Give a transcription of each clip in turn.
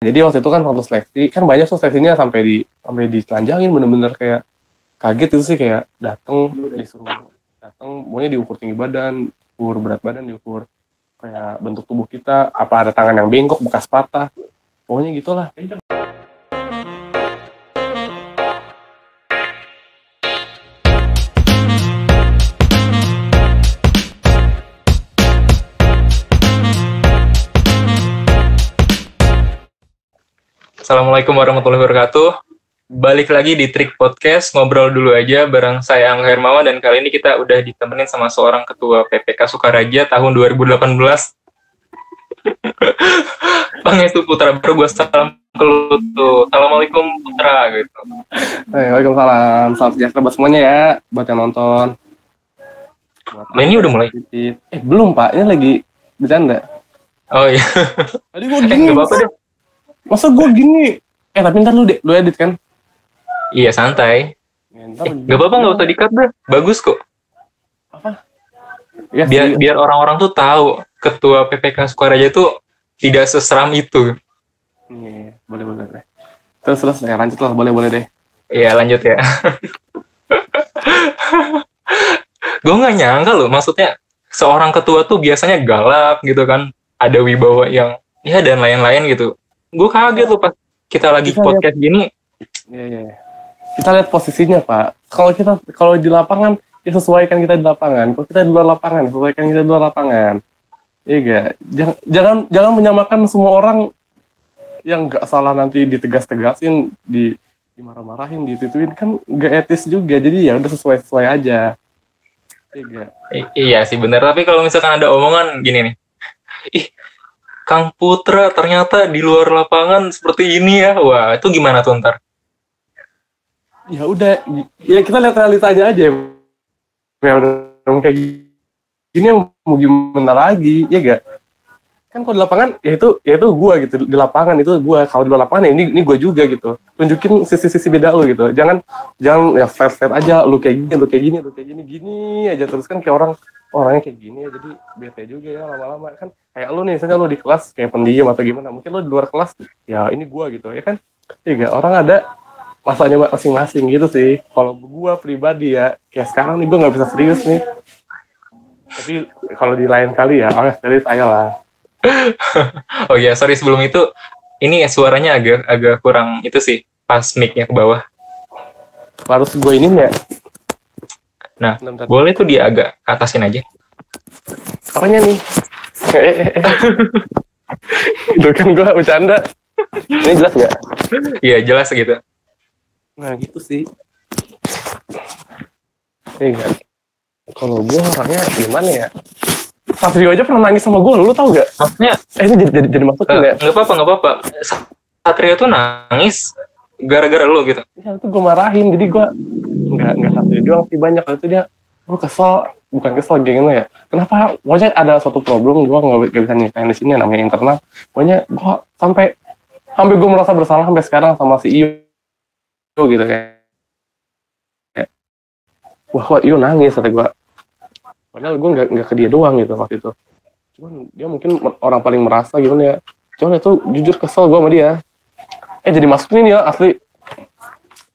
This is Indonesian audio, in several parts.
Jadi waktu itu kan waktu seleksi kan banyak tuh seleksinya sampai ditelanjangin, bener-bener kayak kaget itu sih, kayak disuruh datang, pokoknya diukur tinggi badan, diukur berat badan, diukur kayak bentuk tubuh kita, apa ada tangan yang bengkok bekas patah, pokoknya gitulah. Assalamualaikum warahmatullahi wabarakatuh. Balik lagi di Trik Podcast, ngobrol dulu aja bareng saya Angga Hermawan, dan kali ini kita udah ditemenin sama seorang ketua PPK Sukaraja tahun 2018. Pangestu Putra, gue salam ke lu tuh. Assalamualaikum Putra gitu. Waalaikumsalam, salam sejahtera buat semuanya ya, buat yang nonton. Ini udah mulai? Belum Pak, ini lagi bercanda. Oh iya. Tadi gue gini. Gak apa-apa deh. Masa gue gini? Tapi ntar lu edit kan? Iya, santai. Gak apa-apa, gak usah di-cut deh. Bagus kok. Apa? Ya, biar orang-orang tuh tahu ketua PPK Sukaraja tuh tidak seseram itu. Iya, boleh. Terus ya, lanjut lah, boleh deh. Iya, lanjut ya. Gue gak nyangka loh, maksudnya seorang ketua tuh biasanya galak gitu kan. Ada wibawa yang, ya dan lain-lain gitu. Gue kaget loh pas kita lagi podcast gini. Iya. Kita lihat posisinya, Pak. Kalau di lapangan, ya sesuaikan kita di lapangan. Kalau kita di luar lapangan, sesuaikan kita di luar lapangan. Iya gak? Jangan menyamakan semua orang yang gak salah nanti ditegas-tegasin, dimarah-marahin, ditituin, kan gak etis juga. Jadi ya udah sesuai aja. Iya gak? Iya sih benar. Tapi kalau misalkan ada omongan gini nih, Kang Putra ternyata di luar lapangan seperti ini ya. Wah, itu gimana tuh ntar? Ya udah, ya kita lihat realitanya aja. Ya udah kayak gini, mau gimana lagi, ya gak? Kan kalau di lapangan, ya itu gua gitu. Di lapangan itu gua. Kalau di luar lapangan, ya ini gua juga gitu. Tunjukin sisi-sisi beda lu gitu. Jangan ya flat aja. Lu kayak gini aja. Terus kan kayak orangnya kayak gini ya, jadi bete juga ya lama-lama kan. Kayak lu nih, misalnya lu di kelas kayak pendiam atau gimana, mungkin lu di luar kelas ya ini gua gitu ya kan. Iya, orang ada masanya masing-masing gitu sih. Kalau gua pribadi ya, kayak sekarang nih gua nggak bisa serius nih, tapi kalau di lain kali ya serius aja lah. Oh iya, sorry sebelum itu, ini suaranya agak kurang itu sih, pas mic-nya ke bawah. Harus gua ini ya. Nah, boleh tuh dia agak atasin aja. Apanya nih? Itu kan gue bercanda. Ini jelas gak? Iya, jelas gitu. Nah, gitu sih. Enggak. Kalau gue orangnya gimana ya? Satrio aja pernah nangis sama gue, lu tau gak? Maksudnya, ini jadi maksudnya gak? Gak apa-apa. Satrio tuh nangis gara-gara lu gitu? Ya, itu gue marahin, jadi gue nggak Satrio doang sih, banyak. Itu dia, gue bukan kesel geng ya. Kenapa? Pokoknya ada suatu problem, gue nggak bisa nyeritain di sini, namanya internal. Pokoknya gue sampai gue merasa bersalah sampai sekarang sama si Iyo gitu kayak. Wah, kok Iyo nangis kata gue. Padahal gue nggak ke dia doang gitu waktu itu. Cuman dia mungkin orang paling merasa gimana ya. Cuman itu jujur kesel gue sama dia. Jadi masukin ya asli.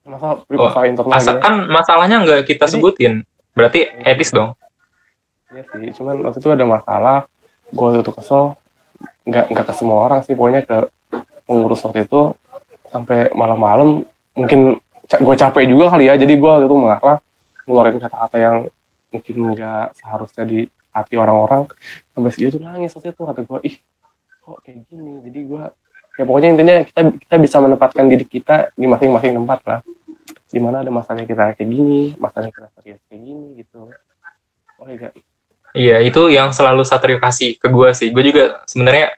Masalah internal. Kan masalahnya nggak kita sebutin. Berarti etis dong. Iya sih, cuman waktu itu ada masalah, gue waktu itu kesel, nggak ke semua orang sih, pokoknya ke pengurus waktu itu, sampai malam-malam, mungkin gue capek juga kali ya, jadi gue waktu itu mengarah, ngeluarin kata-kata yang mungkin nggak seharusnya di hati orang-orang, sampai segitu nangis waktu itu, kata gue, kok kayak gini, jadi gue, ya pokoknya intinya kita bisa menempatkan diri kita di masing-masing tempat lah, dimana ada masalahnya kita kayak gini, masalahnya kita serius kayak gini gitu. Oh iya. Iya, itu yang selalu Satrio kasih ke gue sih. Gue juga sebenarnya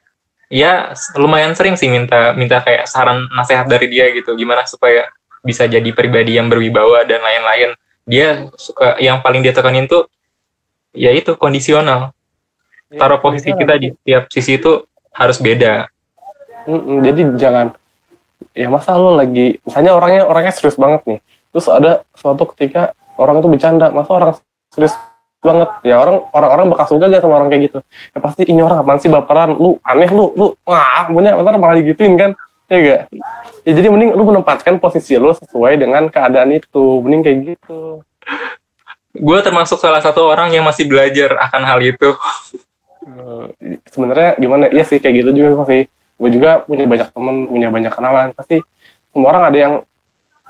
ya lumayan sering sih minta kayak saran nasihat dari dia gitu, gimana supaya bisa jadi pribadi yang berwibawa dan lain-lain. Dia suka, yang paling dia tekanin tuh ya itu kondisional. Taruh posisi kita di tiap sisi itu harus beda. Jadi jangan, ya masa lo lagi, misalnya orangnya serius banget nih, terus ada suatu ketika orang itu bercanda, masa orang serius banget, ya orang bakal suka gak sama orang kayak gitu? Ya pasti ini orang apaan sih, baperan, lu aneh, lu punya bentar malah digituin kan. Ya enggak? Ya jadi mending lu menempatkan posisi lu sesuai dengan keadaan itu. Mending kayak gitu. Gue termasuk salah satu orang yang masih belajar akan hal itu. Sebenarnya gimana? Iya sih kayak gitu juga sih. Gue juga punya banyak temen, punya banyak kenalan. Pasti semua orang ada yang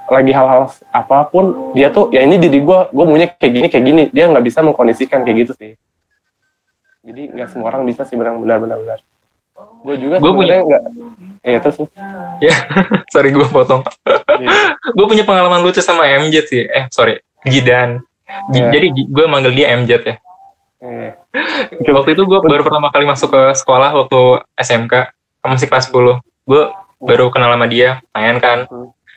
lagi hal-hal apapun, dia tuh ya ini diri gue maunya kayak gini. Dia nggak bisa mengkondisikan kayak gitu sih. Jadi nggak semua orang bisa sih benar. Gue juga Gue punya, sebenarnya nggak. Terus. ya, sorry gue potong. Iya. Gue punya pengalaman lucu sama MJ sih. Sorry, Jidan. Iya. Jadi gue manggil dia MJ ya. Iya. Waktu itu gue baru pertama kali masuk ke sekolah waktu SMK, masih kelas 10. Gue baru kenal sama dia, main kan,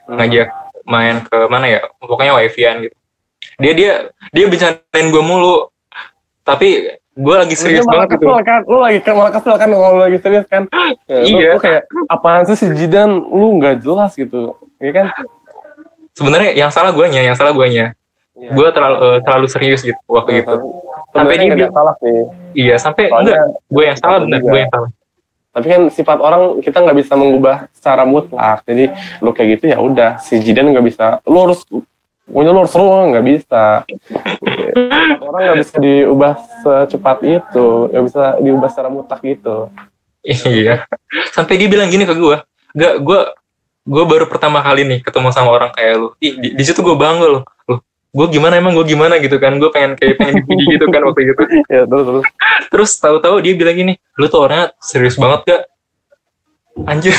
ngajak main ke mana ya, pokoknya wifi-an gitu. Dia bercandain gue mulu, tapi gue lagi serius banget gitu. Kan? Lu lagi malah kesel kan kalau lu lagi serius kan? Iya. Lu kayak apaan sih si Jidan, lu nggak jelas gitu, ya kan? Sebenarnya yang salah guanya. Ya. Gue terlalu serius gitu waktu itu. Sampai dia nggak salah sih. Iya, sampai enggak, gue yang salah benar, gue yang salah. Tapi kan sifat orang kita nggak bisa mengubah secara mutlak. Jadi lu kayak gitu ya udah, si Jidan nggak bisa. Lu harus seru nggak bisa. Orang nggak bisa diubah secepat itu, nggak bisa diubah secara mutlak gitu. Iya. Sampai dia bilang gini ke gue, gue baru pertama kali nih ketemu sama orang kayak lu. Di situ gue bangga loh. Gue gimana gitu kan, gue pengen dipuji gitu kan waktu itu. Ya terus terus tahu-tahu dia bilang gini, lu tuh orangnya serius banget gak, anjir.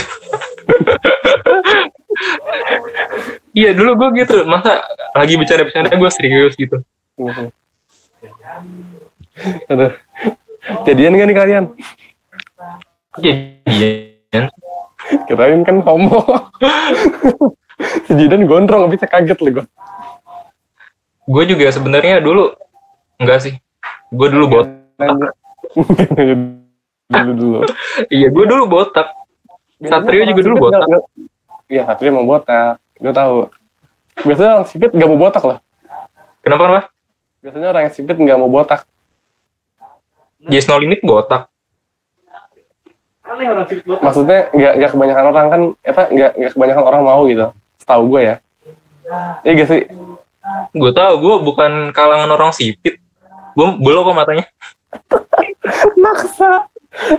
Iya dulu gue gitu, masa lagi bercanda gue serius gitu. Aduh. Jadian kan nih kalian? Jadian. Kirain kan homo. Si Jidan gondrong, bisa kaget lah gue. Gue juga sebenarnya dulu enggak sih. Gue dulu botak. dulu. Iya, gue dulu botak. Satrio juga dulu botak. Iya, Satrio mau botak. Gue tahu. Biasanya orang sipit nggak mau botak lah. Kenapa? Biasanya orang yang sipit nggak mau botak. Yes No Limit botak. Maksudnya nggak kebanyakan orang kan, nggak kebanyakan orang mau gitu. Setahu gue ya. Iya gak sih? Gue tahu, gue bukan kalangan orang sipit. Gue belok kok matanya. Maksa.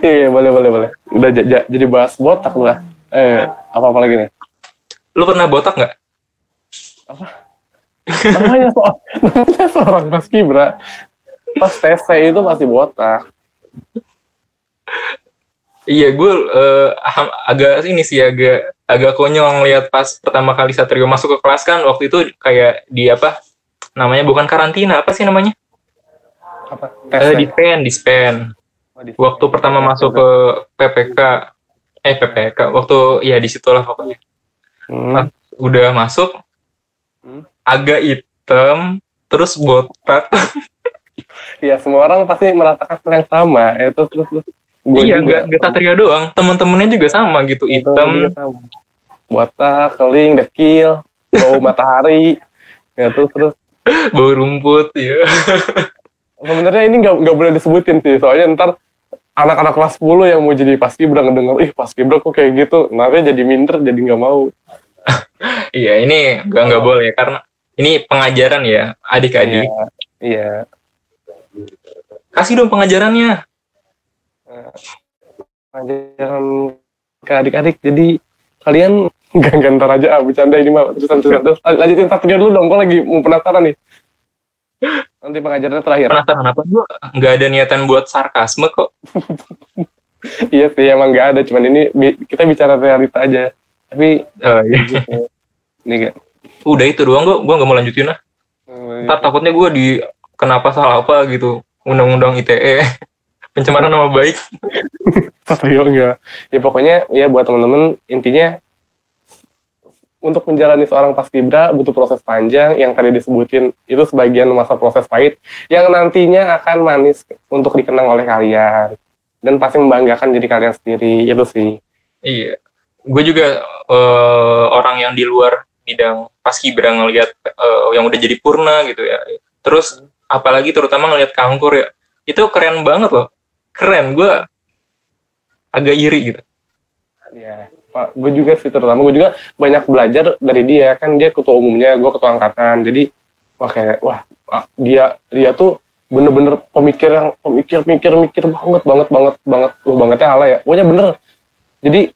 Iya, boleh. Udah jadi bahas botak lah. Apa lagi nih? Lu pernah botak nggak? Apa? Namanya seorang paskibra. Pas TC itu masih botak. Iya, gue agak konyol ngeliat pas pertama kali Satrio masuk ke kelas kan, waktu itu kayak di apa namanya, bukan karantina, apa sih namanya? Apa? Dispen. Waktu pertama masuk ke PPK, waktu ya di situlah pokoknya. Udah masuk, agak hitam, terus botak. Iya, semua orang pasti merasakan hal yang sama. Terus. Iya, nggak Satrio doang, teman-temannya juga sama gitu, hitam, botak, keling, dekil, bau matahari, ya terus bau rumput, ya. Sebenarnya ini nggak boleh disebutin sih, soalnya ntar anak-anak kelas 10 yang mau jadi paskibra ngedenger, paskibra kok kayak gitu, nanti jadi minder, jadi nggak mau. Iya, ini nggak boleh karena ini pengajaran ya, adik-adik. Iya. Kasih dong pengajarannya. Pengajaran ke adik-adik, jadi kalian ntar aja bercanda ini mah terus lanjutin Satrio dulu dong, gue lagi mau penasaran nih, nanti pengajarannya terakhir. Penasaran apa? Gue nggak ada niatan buat sarkasme kok. Iya sih, emang nggak ada, cuman ini kita bicara realita aja, tapi iya. Gitu. Ini kan udah itu doang, gue nggak mau lanjutin lah. Ntar takutnya gue di kenapa salah apa gitu, undang-undang ITE. Pencemaran nama baik. Satrio enggak. Ya pokoknya ya buat teman-teman, intinya untuk menjalani seorang paskibra butuh proses panjang yang tadi disebutin, itu sebagian masa proses pahit yang nantinya akan manis untuk dikenang oleh kalian dan pasti membanggakan diri kalian sendiri, itu sih. Iya. Gue juga orang yang di luar bidang paskibra ngelihat yang udah jadi purna gitu ya. Terus apalagi terutama ngelihat Kangkur ya. Itu keren banget loh. Keren, gue agak iri gitu. Ya, Pak, gue juga sih, terutama gue juga banyak belajar dari dia. Kan dia ketua umumnya, gue ketua angkatan. Jadi dia tuh bener-bener pemikir bangetnya ala ya. Pokoknya bener. Jadi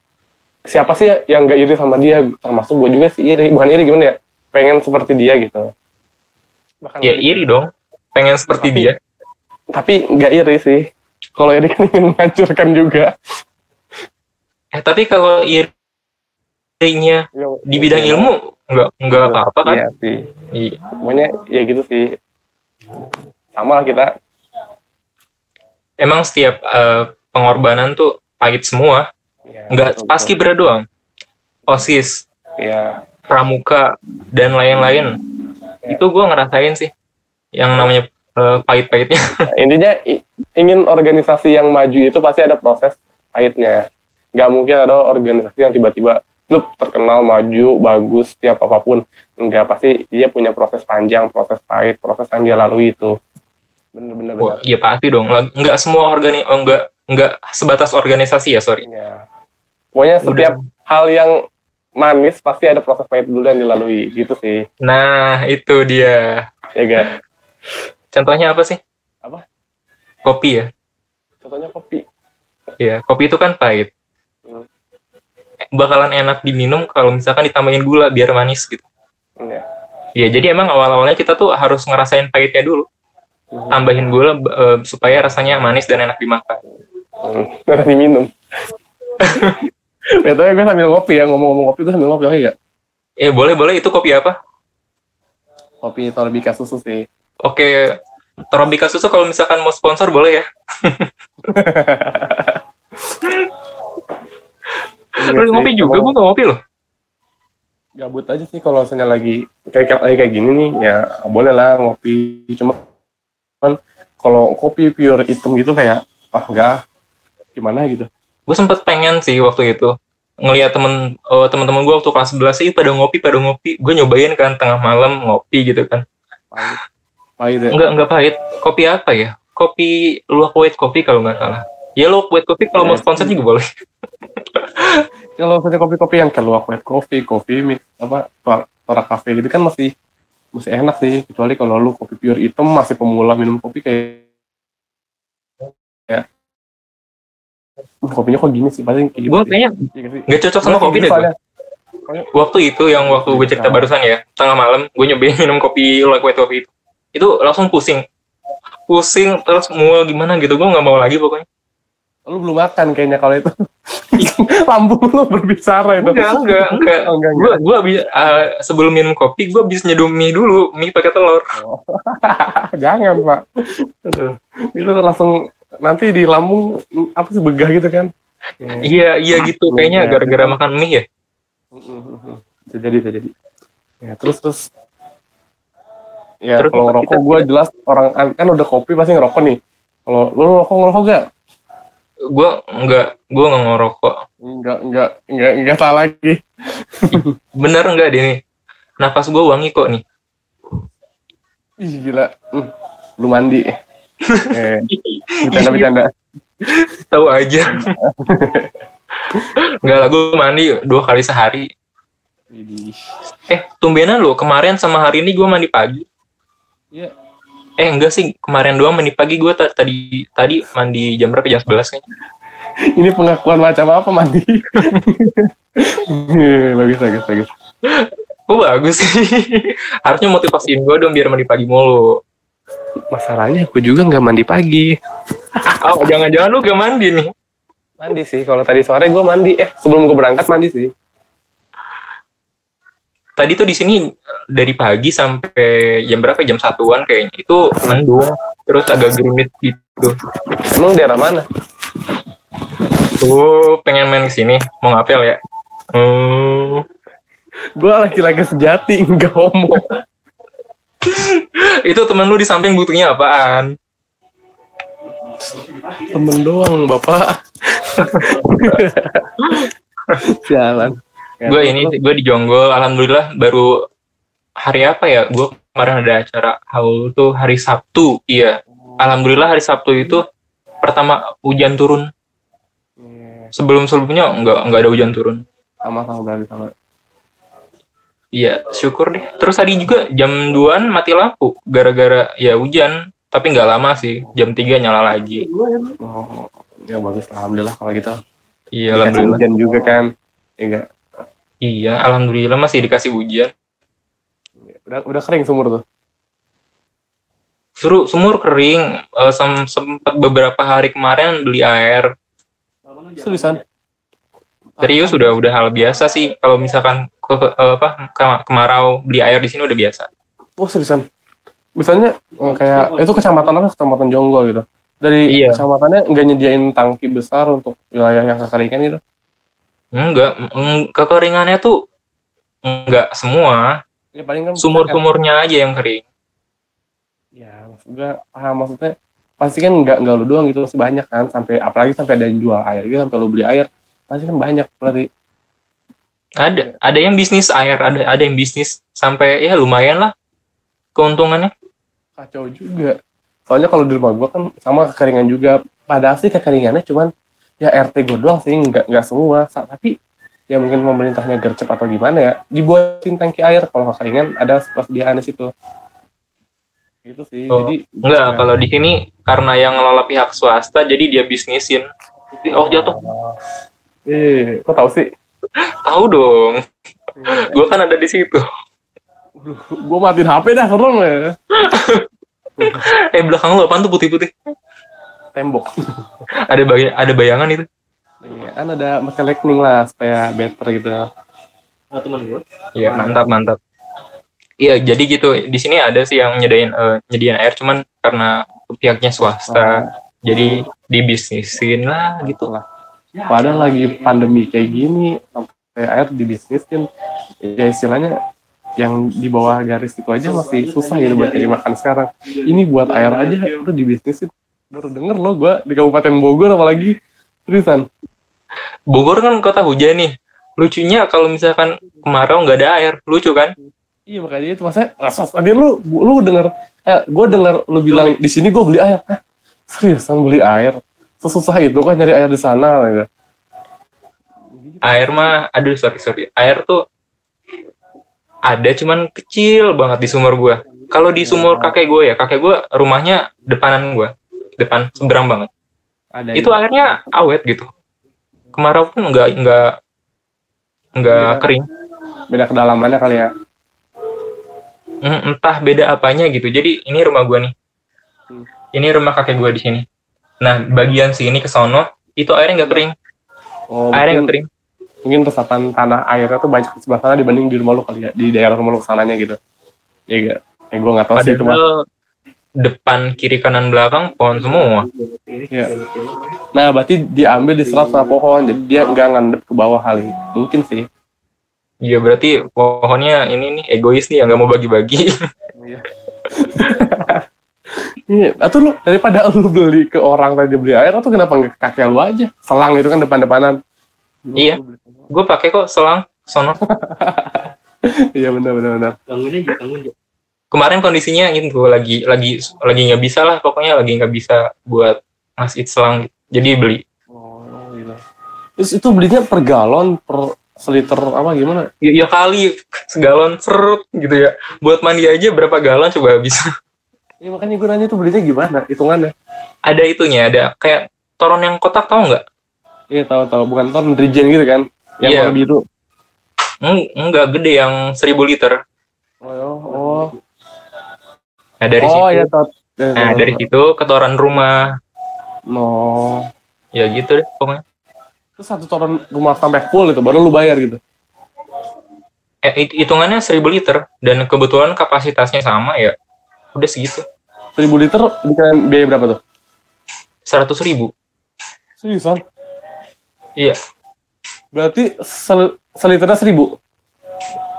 siapa sih yang gak iri sama dia, termasuk gue juga sih iri. Bukan iri, gimana ya, pengen seperti dia gitu. Bahkan ya iri dong, pengen seperti dia. Tapi gak iri sih, kalau iri kan ingin menghancurkan juga. Tapi kalau irinya di bidang ilmu nggak apa-apa kan? Iya sih. Iya. Pokoknya ya gitu sih. Sama lah kita. Emang setiap pengorbanan tuh pahit semua. Ya, Nggak paskibra doang. OSIS, ya. pramuka, dan lain-lain. Ya. Itu gue ngerasain sih. Yang namanya pahit-pahitnya. Intinya ingin organisasi yang maju itu pasti ada proses pahitnya. Nggak mungkin ada organisasi yang tiba-tiba lu terkenal, maju, bagus, setiap apapun. Enggak, pasti dia punya proses panjang, proses pahit, proses yang dia lalui itu. Bener-bener. Iya pasti dong. Nggak semua nggak sebatas organisasi ya, sorry. Ya. Pokoknya setiap hal yang manis pasti ada proses pahit dulu yang dilalui, gitu sih. Nah, itu dia. Ya gak? Contohnya apa sih? Apa? Kopi ya? Contohnya kopi. Iya, kopi itu kan pahit. Bakalan enak diminum kalau misalkan ditambahin gula biar manis gitu. Iya. Ya, jadi emang awal-awalnya kita tuh harus ngerasain pahitnya dulu. Tambahin gula supaya rasanya manis dan enak dimakan. Enak diminum. Betulnya gue sambil ngopi ya, ngomong-ngomong kopi gue sambil ngopi, oke gak? Boleh. Itu kopi apa? Kopi Torabika susu sih. Oke, Torabika susu kalau misalkan mau sponsor boleh ya. Lu ngopi juga, gue gak ngopi loh. Gabut aja sih kalau misalnya lagi kayak gini nih, ya boleh lah ngopi. Cuma kan kalau kopi pure hitam gitu kayak, enggak, gimana gitu. Gue sempet pengen sih waktu itu ngelihat teman-teman gue waktu kelas 11 sih pada ngopi. Gue nyobain kan tengah malam ngopi gitu kan. Pahit ya? Enggak pahit. Kopi apa ya? Kopi luwak white coffee kalau nggak salah. Ya luwak white coffee kalau mau sponsor juga boleh. Kalau misalnya kopi-kopi yang keluak white coffee mix Tora Cafe gitu kan masih enak sih, kecuali kalau lu kopi pure hitam masih pemula minum kopi kayak kopinya kok gini sih, paling kayak gitu. Gue kayaknya nggak cocok sama kopi deh. Waktu gue cerita barusan ya, tengah malam gue nyobain minum kopi luwak white coffee itu langsung pusing terus mual gimana gitu, gue nggak mau lagi pokoknya. Lu belum makan kayaknya kalau itu. Lambung lu berbicara itu. Enggak. Gue sebelum minum kopi gue habis nyeduh mie dulu, mie pakai telur. Jangan, Pak. Aduh. Itu langsung nanti di lambung apa sih, begah gitu kan. Iya gitu kayaknya gara-gara makan mie ya. Bisa jadi. Ya, terus ya kalau rokok gue jelas orang kan udah kopi pasti ngerokok nih. Kalau lu ngerokok gak? Gue nggak ngerokok. Enggak salah lagi. Bener enggak deh nih? Napas gue wangi kok nih. Ih gila. Lu mandi. Bercanda. Tahu aja. Enggak lah, gue mandi 2 kali sehari. Tumbenan lo, kemarin sama hari ini gue mandi pagi. Iya. Enggak sih, kemarin doang mandi pagi. Gue tadi mandi jam berapa? Jam 11 kayaknya. Ini pengakuan macam apa mandi? Bagus. Bagus sih. Harusnya motivasiin gue dong biar mandi pagi mulu. Masalahnya aku juga nggak mandi pagi. Jangan-jangan lu gak mandi nih? Mandi sih, kalau tadi sore gue mandi. Sebelum gue berangkat mandi sih. Tadi tuh di sini dari pagi sampai jam berapa? Jam 1-an kayaknya. Itu mendung, terus agak gerimis gitu. Emang daerah mana? Tuh pengen main kesini, mau ngapel ya? Gue laki-laki sejati, enggak homo. Itu temen lu di samping butuhnya apaan? Temen doang, Bapak. Jalan. Gue di Jonggol, alhamdulillah baru hari apa ya? Gue kemarin ada acara haul tuh hari Sabtu, iya. Alhamdulillah hari Sabtu itu pertama hujan turun. Sebelumnya nggak ada hujan turun. Sama berarti sama. Iya, syukur deh. Terus tadi juga jam 2-an mati lampu gara-gara ya hujan, tapi nggak lama sih. Jam 3 nyala lagi. Oh, ya bagus, alhamdulillah kalau gitu. Iya, Dikasih alhamdulillah. hujan juga kan. Ya enggak. Iya, alhamdulillah masih dikasih hujan. Udah kering sumur tuh. Sumur kering, sempat beberapa hari kemarin beli air. Seriusan? Serius udah hal biasa sih kalau misalkan kemarau beli air di sini udah biasa. Oh seriusan? Misalnya kayak itu kecamatan apa? Kecamatan Jonggol gitu. Dari Iya. kecamatannya nggak nyediain tangki besar untuk wilayah yang kekeringan gitu? Enggak, kekeringannya tuh enggak semua. Ya paling kan Sumur-sumurnya aja yang kering. Ya maksudnya paham, maksudnya pasti kan nggak lu doang gitu, masih banyak kan, sampai apalagi sampai ada yang jual air gitu, sampai lu beli air pasti kan banyak berarti. Ada yang bisnis air, ada yang bisnis sampai ya lumayan lah keuntungannya. Kacau juga. Soalnya kalau di rumah gua kan sama kekeringan juga. Padahal sih kekeringannya cuman ya RT gua doang sih, nggak semua. Tapi ya mungkin pemerintahnya gercep atau gimana ya, dibuatin tangki air kalau kekeringan, ada persediaan di situ. Gitu sih. Oh, Jadi enggak, kalau di sini karena yang ngelola pihak swasta jadi dia bisnisin. Oh, jatuh. Kok tahu sih? Tahu dong. Gua kan ada di situ. Gua matiin HP dah, serem ya. Belakang lu apaan tuh putih-putih? Tembok. Ada bayangan itu. Iya, kan ada mesin lightning lah supaya better gitu. Nah, teman gue. Iya, mantap. Iya, jadi gitu. Di sini ada sih yang nyediain air, cuman karena pihaknya swasta, jadi dibisnisin lah gitu lah. Padahal lagi pandemi kayak gini, sampai air dibisnisin, ya istilahnya yang di bawah garis itu aja masih susah gitu buat cari makan sekarang. Ini buat air aja udah dibisnisin. Baru denger loh gue di Kabupaten Bogor, apalagi seriusan. Bogor kan kota hujan nih. Lucunya kalau misalkan kemarau nggak ada air, lucu kan? Iya, makanya itu maksudnya tadi lu denger, gue denger lu bilang di sini gue beli air. Seriusan beli air? Sesusah itu kan nyari air di sana gitu. Air mah, aduh sorry. Air tuh ada cuman kecil banget di sumur gua. Kalau di sumur kakek gue rumahnya depanan gua. Depan seberang banget. Ada itu airnya awet gitu. Kemarau pun enggak kering. Beda kedalamannya kali ya. Entah beda apanya gitu. Jadi ini rumah gua nih. Ini rumah kakek gua di sini. Nah, bagian sini ke sono itu airnya nggak kering. Oh, airnya nggak kering. Mungkin resapan tanah airnya tuh banyak di sebelah sana dibanding di rumah lu kali ya, di daerah rumah lu sananya gitu. Iya gak? Gue nggak tahu sih itu mah. Depan, kiri, kanan, belakang pohon semua. Iya. Nah, berarti diambil diserap sama pohon, jadi dia nggak ngadep ke bawah kali. Mungkin sih. Iya, berarti pohonnya ini nih egois nih, nggak mau bagi-bagi. Iya. Iya, atau lu daripada lu beli ke orang tadi beli air, atau kenapa nggak ke kakek lu aja? Selang itu kan depan-depanan. Iya, gue pakai kok selang sono. Iya benar. Kemarin kondisinya gitu lagi nggak bisa lah, pokoknya lagi nggak bisa buat ngasih selang, jadi beli. Oh, gitu. Terus itu belinya per galon, per seliter apa gimana? Ya kali segalon serut gitu ya. Buat mandi aja berapa galon coba habis. Iya makanya gue nanya tuh belinya gimana, hitungannya? Ada itunya, ada kayak toron yang kotak, tahu nggak? Iya tahu, bukan toron Drijen gitu kan? Yang warna biru. Enggak, gede yang 1000 liter. Oh. Nah dari situ. Iya tahu. Nah dari situ ke toran rumah. No. Ya gitu deh pokoknya. Terus satu toron rumah sampai full itu baru lu bayar gitu? Hitungannya 1000 liter dan kebetulan kapasitasnya sama ya. Udah segitu. 1000 liter dengan biaya berapa tuh? 100.000. Seriusan? Iya. Berarti seliternya 1000?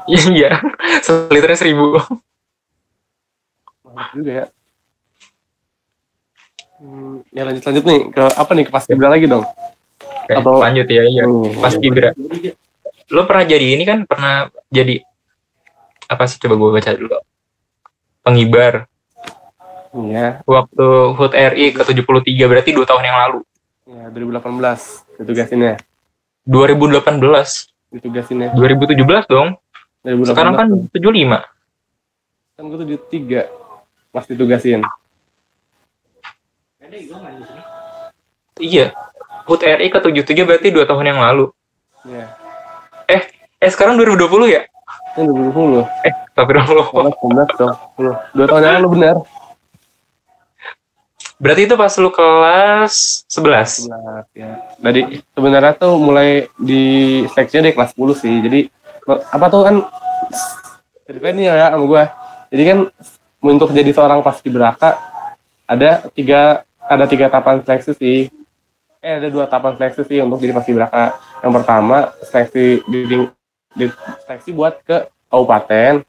Iya. Seliternya 1000. Mahal juga ya. Ya lanjut nih ke apa nih, ke Paskibra lagi dong? Oke, atau lanjut ya, iya. Paskibra. Lo pernah jadi ini kan? Pernah jadi apa sih, coba gue baca dulu. Pengibar. Iya. Waktu HUT RI ke-73, berarti 2 tahun yang lalu. Ya, 2018 ditugasinnya. 2018. ditugasinnya. 2017 dong. 2018 Sekarang kan tuh. 75. Kan gue tuh di 3 pas ditugasin. Iya. HUT RI ke 77 berarti 2 tahun yang lalu. Iya. Sekarang 2020 ya? Kan 2020. Astagfirullah. 19 dong. 2 tahun yang lalu benar. Berarti itu pas lu kelas 11. Benar, ya. Dari sebenarnya tuh mulai di seleksinya dari kelas 10 sih. Jadi apa tuh kan ceritanya ya sama gue. Jadi kan untuk jadi seorang paskibraka ada tiga tahapan seleksi sih. Ada 2 tahapan seleksi sih untuk jadi paskibraka. Yang pertama seleksi di seleksi buat ke kabupaten.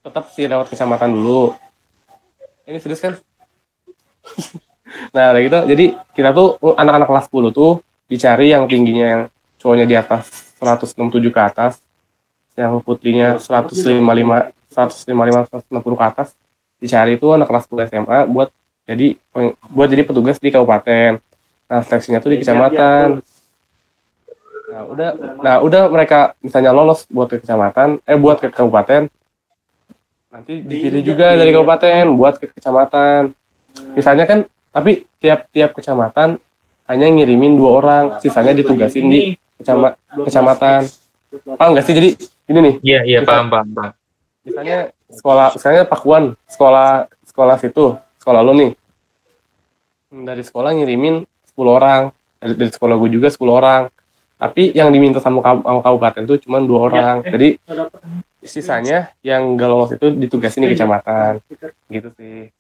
Tetap sih lewat kecamatan dulu. Ini serius kan? Nah, gitu. Jadi kita tuh anak-anak kelas 10 tuh dicari yang tingginya yang cowoknya di atas 167 ke atas, yang putrinya 155 160 ke atas. Dicari itu anak kelas 10 SMA buat jadi petugas di kabupaten. Nah, seleksinya tuh di kecamatan. Nah, udah mereka misalnya lolos buat ke kecamatan, buat ke kabupaten. Nanti dipilih juga dari kabupaten buat ke kecamatan. Misalnya kan, tapi tiap kecamatan hanya ngirimin 2 orang, sisanya ditugasin di kecamatan. Paham nggak sih? Jadi ini nih. Iya, paham. Misalnya Pakuan, sekolah situ, sekolah lo nih. Dari sekolah ngirimin 10 orang, dari sekolah gue juga 10 orang. Tapi yang diminta sama kabupaten tuh cuma 2 orang. Jadi sisanya yang nggak lolos itu ditugasin di kecamatan. Gitu sih.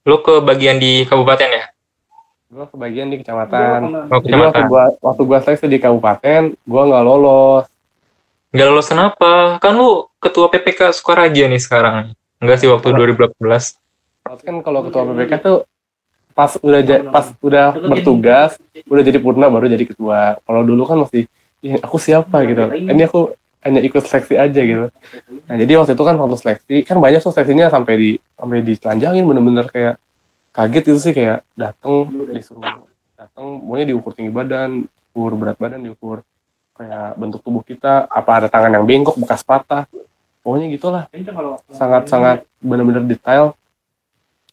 Lu ke bagian di kabupaten ya? Gue kebagian di kecamatan. Oh, Jadi kecamatan. waktu gue seleksi di kabupaten, gue nggak lolos. Nggak lolos kenapa? Kan lu ketua PPK Sukaraja nih sekarang. Enggak sih waktu 2018. Kan kalau ketua PPK tuh pas udah bertugas, udah jadi purna baru jadi ketua. Kalau dulu kan masih, aku siapa gitu. Ini aku hanya ikut seleksi aja gitu. Nah, jadi waktu itu kan waktu seleksi kan banyak tuh seleksinya sampai ditelanjangin, bener-bener kayak kaget gitu sih, kayak disuruh datang, pokoknya diukur tinggi badan, diukur berat badan, diukur kayak bentuk tubuh kita, apa ada tangan yang bengkok bekas patah, pokoknya gitulah, sangat bener-bener detail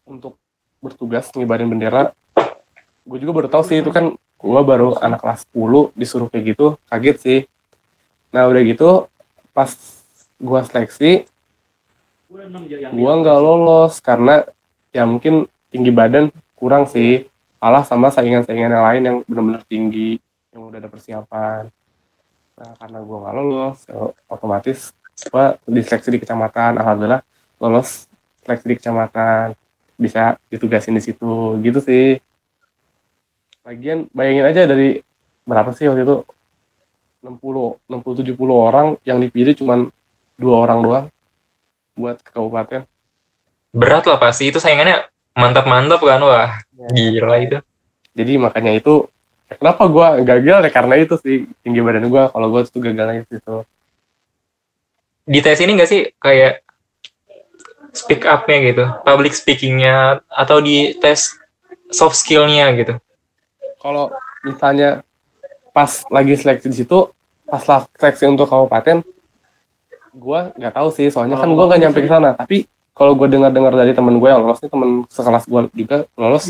untuk bertugas ngibarin bendera. Gue juga baru tahu sih, itu kan gue baru anak kelas 10 disuruh kayak gitu, kaget sih. Nah udah gitu pas gue seleksi, gue nggak lolos karena ya mungkin tinggi badan kurang sih, kalah sama saingan-saingan yang lain yang benar-benar tinggi, yang udah ada persiapan. Nah karena gue nggak lolos, otomatis gue diseleksi di kecamatan. Alhamdulillah lolos seleksi di kecamatan, bisa ditugasin di situ gitu sih. Lagian bayangin aja dari berapa sih waktu itu, 60-70 orang yang dipilih cuman 2 orang doang buat ke kabupaten. Berat lah pasti, itu saingannya mantap-mantap kan, wah gila itu. Jadi makanya itu kenapa gue gagal ya, karena itu sih tinggi badan gue. Kalau gue tuh gagalnya itu. Di tes ini nggak sih kayak speak up-nya gitu, public speaking-nya, atau di tes soft skill-nya gitu? Kalau misalnya pas lagi seleksi di situ, pas seleksi untuk kabupaten, gue nggak tahu sih, soalnya kan gue nggak nyampe ke sana. Tapi kalau gue dengar dari temen gue yang lolos, nih temen sekelas gue juga lolos,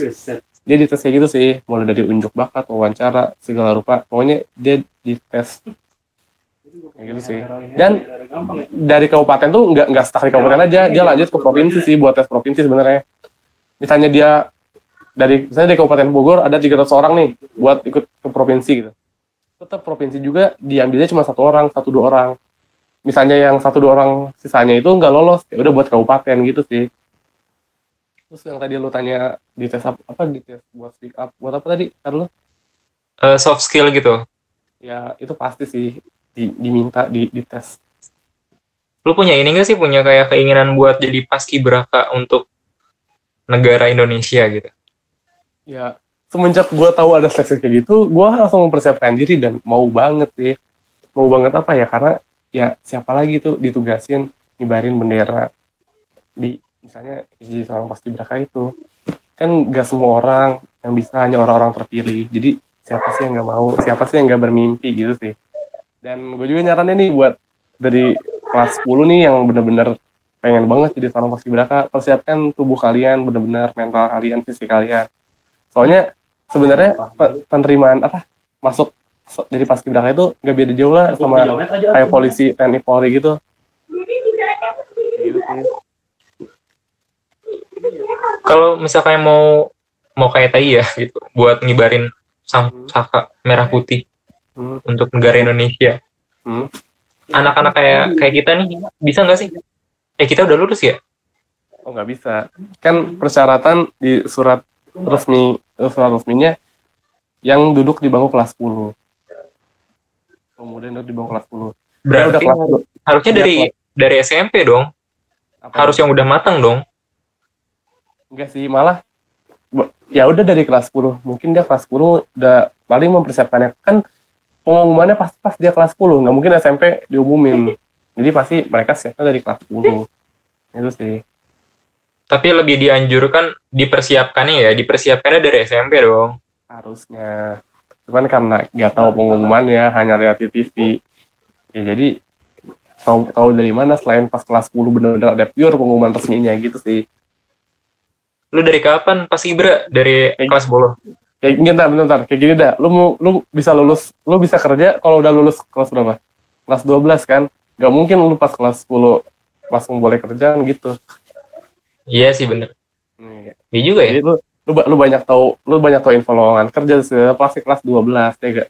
dia dites kayak gitu sih, mulai dari unjuk bakat, wawancara, segala rupa, pokoknya dia dites kayak gitu sih. Dan dari kabupaten tuh nggak stuck di kabupaten aja, dia lanjut ke provinsi sih, buat tes provinsi sebenarnya. Misalnya misalnya di Kabupaten Bogor ada 300 orang nih buat ikut ke provinsi gitu, tetap provinsi juga diambilnya cuma 1 orang, 1-2 orang. Misalnya yang 1-2 orang sisanya itu nggak lolos, ya udah buat kabupaten gitu sih. Terus yang tadi lu tanya di tes apa di tes buat speak up, buat apa tadi lu? Soft skill gitu. Ya itu pasti sih diminta di tes. Lu punya ini nggak sih, punya kayak keinginan buat jadi paskibraka untuk negara Indonesia gitu? Ya semenjak gue tahu ada seleksi kayak gitu, gue langsung mempersiapkan diri dan mau banget sih. Mau banget apa ya, karena ya siapa lagi tuh ditugasin ngibarin bendera di misalnya di seorang paskibraka itu. Kan gak semua orang yang bisa, hanya orang-orang terpilih. Jadi siapa sih yang gak mau, siapa sih yang gak bermimpi gitu sih. Dan gue juga nyaranin nih buat dari kelas 10 nih yang bener-bener pengen banget jadi seorang paskibraka, persiapkan tubuh kalian, bener-bener mental kalian, fisik kalian. Soalnya sebenarnya penerimaan masuk jadi paskibraka itu nggak beda jauh lah sama kayak polisi, TNI, Polri gitu. Gitu sih. Kalau misalkan mau kayak tadi ya gitu, buat ngibarin saka merah putih untuk negara Indonesia. Anak-anak kayak kita nih bisa nggak sih? Kita udah lulus ya? Oh nggak bisa. Kan persyaratan di surat resminya yang duduk di bangku kelas 10. Kemudian duduk di bangku kelas 10. Berarti udah kelas harusnya dari SMP dong. Harus yang udah matang dong. Enggak sih, malah ya udah dari kelas 10. Mungkin dia kelas 10 udah paling mempersiapkannya. Kan pengumumannya pas dia kelas 10, nggak mungkin SMP diumumin. Jadi pasti mereka siapnya dari kelas 10. Itu sih. Tapi lebih dianjurkan dipersiapkannya dari SMP dong. Harusnya. Cuman karena nggak tahu pengumumannya, hanya lihat di TV. Ya jadi tahu dari mana selain pas kelas 10 benar-benar ada pure pengumuman resminya gitu sih. Lu dari kapan paskibra? Dari kelas 10? Kayak gini bentar. Kayak gini dah. Lu bisa lulus, lu bisa kerja kalau udah lulus kelas berapa? Kelas 12 kan? Gak mungkin lu pas kelas 10 langsung boleh kerjaan gitu. Iya sih bener. Iya juga ya. Jadi lu banyak tahu info lowongan kerja pasti kelas 12 ya gak?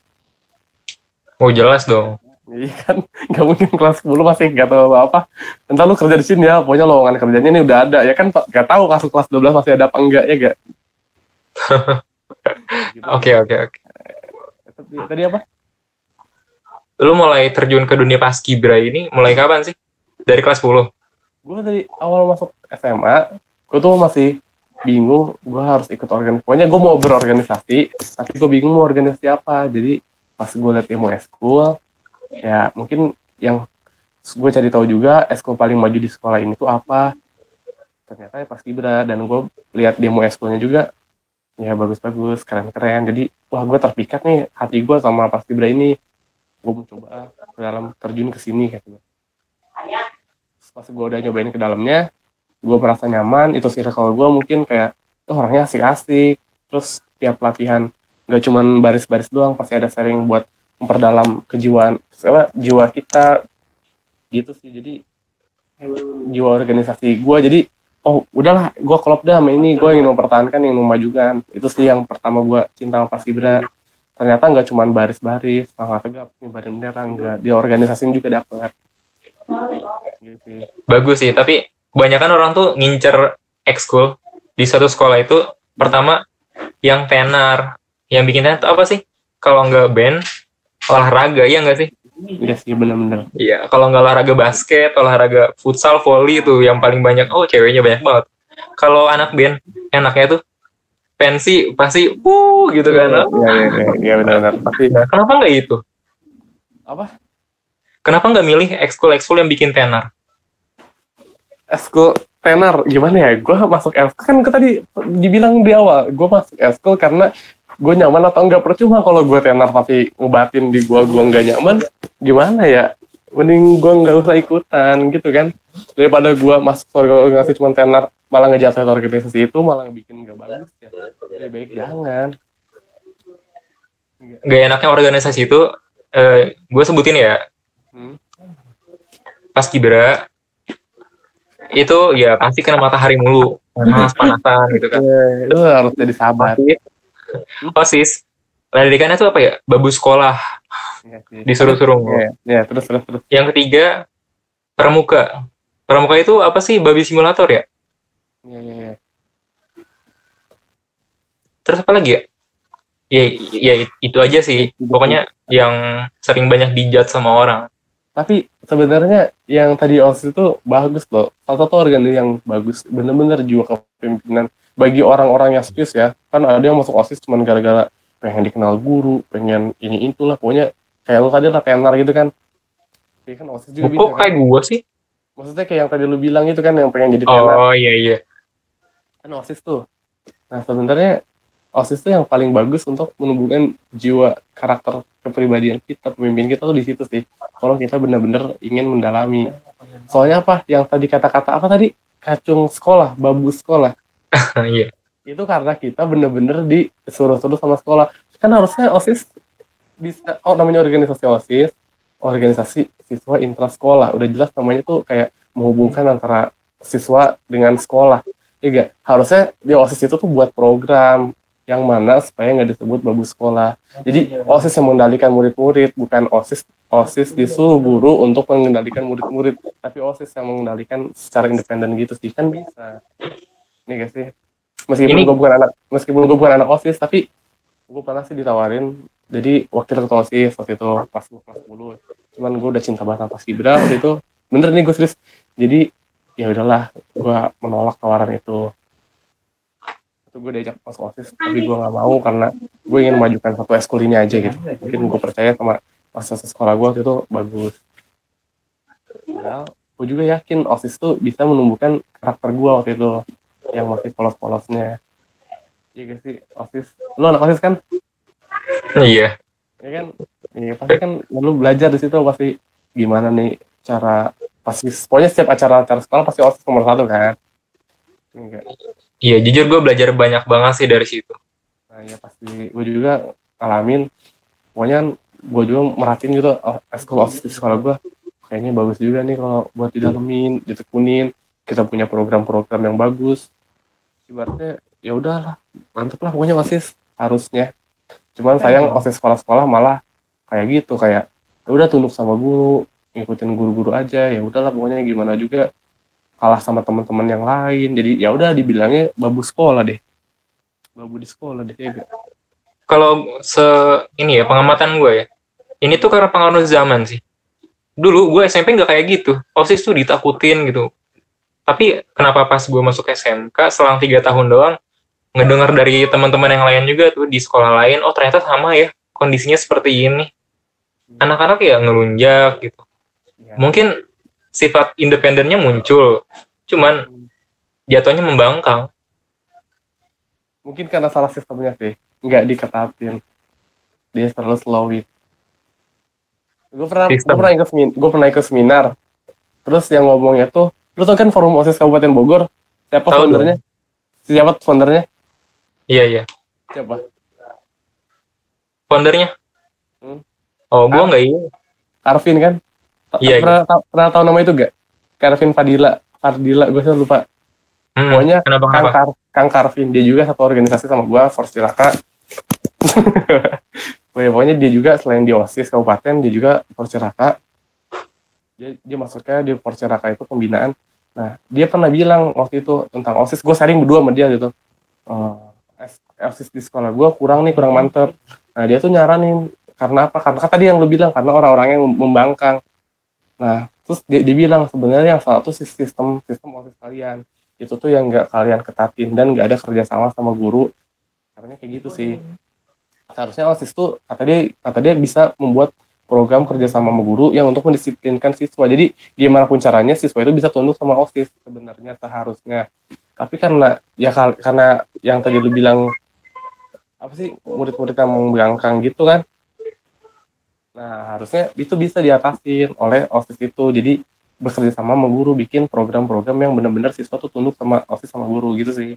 Oh jelas dong. Iya kan, gak mungkin kelas 10 masih gak tahu apa-apa. Entar lu kerja di sini ya, pokoknya lowongan kerjanya ini udah ada ya kan, gak tahu kelas 12 masih ada apa enggak ya gak? Gitu. Oke. Tadi apa? Lu mulai terjun ke dunia paskibra ini mulai kapan sih? Dari kelas 10? Gue dari awal masuk SMA, gue tuh masih bingung, gue harus ikut organisasi. Pokoknya gue mau berorganisasi, tapi gue bingung mau organisasi apa. Jadi pas gue liat ilmu eskul, ya mungkin yang gue cari tahu juga eskul paling maju di sekolah ini tuh apa. Ternyata ya paskibra, dan gue lihat demo eskulnya juga, ya bagus-bagus, keren-keren. Jadi wah gue terpikat nih hati gue sama paskibra ini. Gue mau coba dalam terjun ke sini katanya. Pas gue udah nyobain ke dalamnya, gue merasa nyaman. Itu sih kalau gue mungkin kayak orangnya asik-asik, terus tiap latihan nggak cuman baris-baris doang, pasti ada sharing buat memperdalam kejiwaan jiwa kita gitu sih. Jadi jiwa organisasi gue, jadi udahlah gue klop dah sama ini, gue ingin mempertahankan, ingin memajukan. Itu sih yang pertama gue cinta sama paskibra. Ternyata nggak cuma baris-baris, sama tegap, ngibarin bendera, enggak. Di organisasinya juga dapat. Gitu. Bagus sih, tapi kebanyakan orang tuh ngincer ekskul di satu sekolah itu, pertama yang tenar. Yang bikin tenar itu apa sih? Kalau nggak band, olahraga, iya nggak sih? Iya sih, bener-bener. Iya, kalau nggak olahraga basket, olahraga futsal, volley itu yang paling banyak. Oh, ceweknya banyak banget. Kalau anak band, enaknya tuh pensi pasti gitu kan. Iya benar-benar pasti. Kenapa nggak itu? Apa? Kenapa nggak milih ekskul yang bikin tenar? Ekskul tenar gimana ya? Gue masuk ekskul kan gue tadi dibilang di awal, gue masuk ekskul karena gue nyaman atau enggak. Percuma kalau gue tenar tapi ngobatin di gue nggak nyaman, gimana ya? Mending gue nggak usah ikutan gitu kan, daripada gue masuk organisasi cuma tenar malah ngejatuhin organisasi itu, malah bikin nggak bagus ya. Lebih baik jangan. Gak enaknya organisasi itu, gue sebutin ya, paskibra itu ya pasti kena matahari mulu, panas-panasan gitu kan. Lu harus jadi sahabat. OSIS, pendidikannya tuh apa ya? Babu sekolah, disuruh-suruh. Ya, terus. Yang ketiga, pramuka. Pramuka itu apa sih? Babi simulator ya? Iya. Terus apa lagi ya? Ya itu aja sih. Pokoknya yang sering banyak dijat sama orang. Tapi sebenarnya yang tadi OSIS itu bagus loh. Salah satu organisasi yang bagus, bener-bener jiwa kepemimpinan bagi orang-orang yang serius ya. Kan ada yang masuk OSIS cuma gara-gara pengen dikenal guru, pengen ini itulah, pokoknya kayak lu tadi lah tenar gitu kan. Tapi kan OSIS juga kok kayak gue sih? Maksudnya kayak yang tadi lu bilang itu kan, yang pengen jadi tenar. Oh iya. Kan OSIS tuh. Nah sebenarnya OSIS itu yang paling bagus untuk menumbuhkan jiwa karakter kepribadian kita, pemimpin kita tuh di situ sih. Kalau kita benar-benar ingin mendalami. Soalnya apa? Yang tadi kata-kata apa tadi? Kacung sekolah, babu sekolah. Iya. Itu karena kita benar-benar disuruh-suruh sama sekolah. Kan harusnya OSIS bisa, namanya organisasi OSIS, organisasi siswa intrasekolah. Udah jelas namanya tuh kayak menghubungkan antara siswa dengan sekolah. Iya, harusnya di OSIS itu tuh buat program yang mana supaya nggak disebut babu sekolah. Jadi OSIS yang mengendalikan murid-murid, bukan OSIS disuruh guru untuk mengendalikan murid-murid, tapi OSIS yang mengendalikan secara independen gitu sih, kan bisa. Ini gak sih? Meskipun gue bukan anak OSIS, tapi gue pernah sih ditawarin jadi wakil ketua OSIS waktu itu pas gue kelas 10. Cuman gue udah cinta banget sama Paskibra waktu itu. Bener nih gue serius. Jadi ya udahlah, gue menolak tawaran itu gue diajak masuk OSIS, tapi gue nggak mau karena gue ingin memajukan satu eskul ini aja gitu. Mungkin gue percaya sama masa sekolah gue waktu itu bagus. Padahal gue juga yakin OSIS tuh bisa menumbuhkan karakter gue waktu itu yang masih polos-polosnya. Iya gak sih, OSIS? Lo anak OSIS kan? Iya. Ya kan? Iya, pasti kan lo belajar di situ pasti gimana nih cara pasti. Pokoknya setiap acara sekolah pasti OSIS nomor 1 kan? Enggak. Iya, jujur gue belajar banyak banget sih dari situ. Nah ya pasti, gue juga ngalamin. Pokoknya gue juga merhatiin gitu, eskul OSIS di sekolah gue kayaknya bagus juga nih kalau buat didalemin, ditekunin. Kita punya program-program yang bagus. Ibaratnya ya udahlah, mantep lah pokoknya OSIS harusnya. Cuman sayang OSIS sekolah-sekolah malah kayak gitu, kayak ya udah tunduk sama guru, ngikutin guru-guru aja, ya udahlah pokoknya gimana juga kalah sama teman-teman yang lain. Jadi ya udah dibilangnya babu sekolah deh. Babu di sekolah deh ya gak? Kalau ini ya pengamatan gue ya. Ini tuh karena pengaruh zaman sih. Dulu gue SMP nggak kayak gitu. OSIS tuh ditakutin gitu. Tapi kenapa pas gue masuk SMK selang 3 tahun doang ngedengar dari teman-teman yang lain juga tuh di sekolah lain, oh ternyata sama ya kondisinya seperti ini. Anak-anak ya ngelunjak gitu. Ya. Mungkin sifat independennya muncul, cuman jatuhnya membangkang. Mungkin karena salah sistemnya sih, nggak diketatin, dia terlalu slow it. Gue pernah ikut seminar, terus yang ngomongnya tuh, lu tau kan forum OSIS Kabupaten Bogor, siapa foundernya? Siapa foundernya? Iya. Siapa? Foundernya? Oh, gue nggak iya. Arvin kan? Iya. Pernah tahu nama itu gak? Karvin Fadila, gue sih lupa. Pokoknya Kang Karvin, dia juga satu organisasi sama gue, Force Ciraka. Pokoknya dia juga selain di OSIS Kabupaten, dia juga Force Ciraka. Dia masuknya di Force Ciraka itu pembinaan. Nah, dia pernah bilang waktu itu tentang OSIS, gue sharing berdua sama dia gitu. OSIS di sekolah gue kurang mantep. Nah, dia tuh nyaranin, karena apa? Karena tadi yang lu bilang, karena orang-orangnya membangkang. Nah, terus dia bilang sebenarnya yang salah tuh sistem OSIS kalian. Itu tuh yang nggak kalian ketatin dan nggak ada kerjasama sama guru. Karena kayak gitu sih. Seharusnya OSIS tuh kata dia bisa membuat program kerjasama sama guru yang untuk mendisiplinkan siswa. Jadi gimana pun caranya siswa itu bisa tunduk sama OSIS sebenarnya seharusnya. Tapi karena yang tadi lu bilang apa sih murid-murid yang membangkang gitu kan. Nah, harusnya itu bisa diatasin oleh OSIS itu. Jadi bekerja sama guru bikin program-program yang benar-benar siswa tuh tunduk sama OSIS sama guru gitu sih.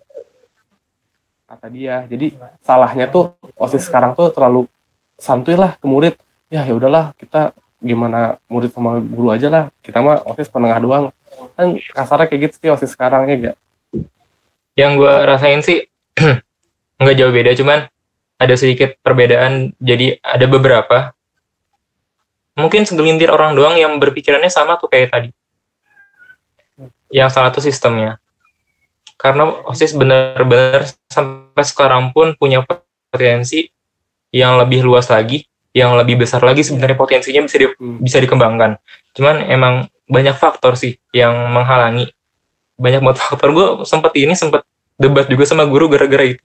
Kata dia. Jadi salahnya tuh OSIS sekarang tuh terlalu santuy lah ke murid. Ya udahlah, kita gimana murid sama guru aja lah. Kita mah OSIS penengah doang. Kan kasarnya kayak gitu sih OSIS sekarang ya gak? Yang gue rasain sih nggak jauh beda, cuman ada sedikit perbedaan. Jadi ada beberapa mungkin segelintir orang doang yang berpikirannya sama tuh kayak tadi. Yang salah tuh sistemnya. Karena OSIS benar-benar sampai sekarang pun punya potensi yang lebih luas lagi, yang lebih besar lagi sebenarnya potensinya bisa dikembangkan. Cuman emang banyak faktor sih yang menghalangi. Banyak banget faktor. Gue sempat debat juga sama guru gara-gara itu.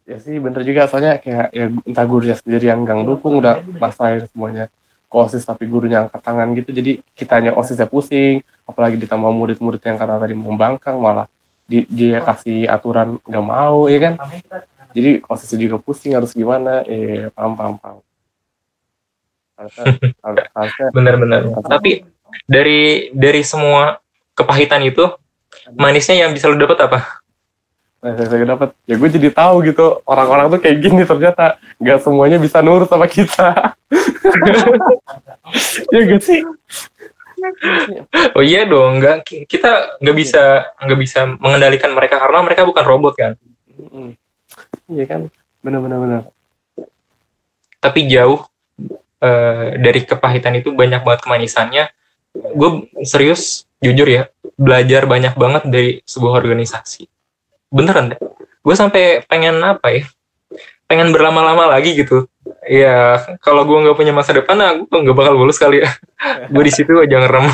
Ya sih bener juga, soalnya kayak ya entah gurunya sendiri yang gang dukung udah masalah semuanya ke OSIS tapi gurunya angkat tangan gitu, jadi kitanya OSISnya pusing, apalagi ditambah murid-murid yang karena tadi membangkang malah dia kasih aturan nggak mau ya kan, jadi OSIS juga pusing harus gimana. Paham. Harusnya Benar-benar. Tapi dari semua kepahitan itu, manisnya yang bisa lu dapat apa? saya dapat ya, gue jadi tahu gitu orang-orang tuh kayak gini, ternyata nggak semuanya bisa nurut sama kita. Ya gak sih? Oh iya dong, kita nggak bisa mengendalikan mereka karena mereka bukan robot kan. Iya kan, benar. Tapi jauh dari kepahitan itu banyak banget kemanisannya. Gue serius, jujur ya, belajar banyak banget dari sebuah organisasi. Beneran deh. Gue sampai pengen apa ya? Pengen berlama-lama lagi gitu. Ya, kalau gue nggak punya masa depan, gue nggak bakal lulus kali ya. Gue di situ aja ngerem.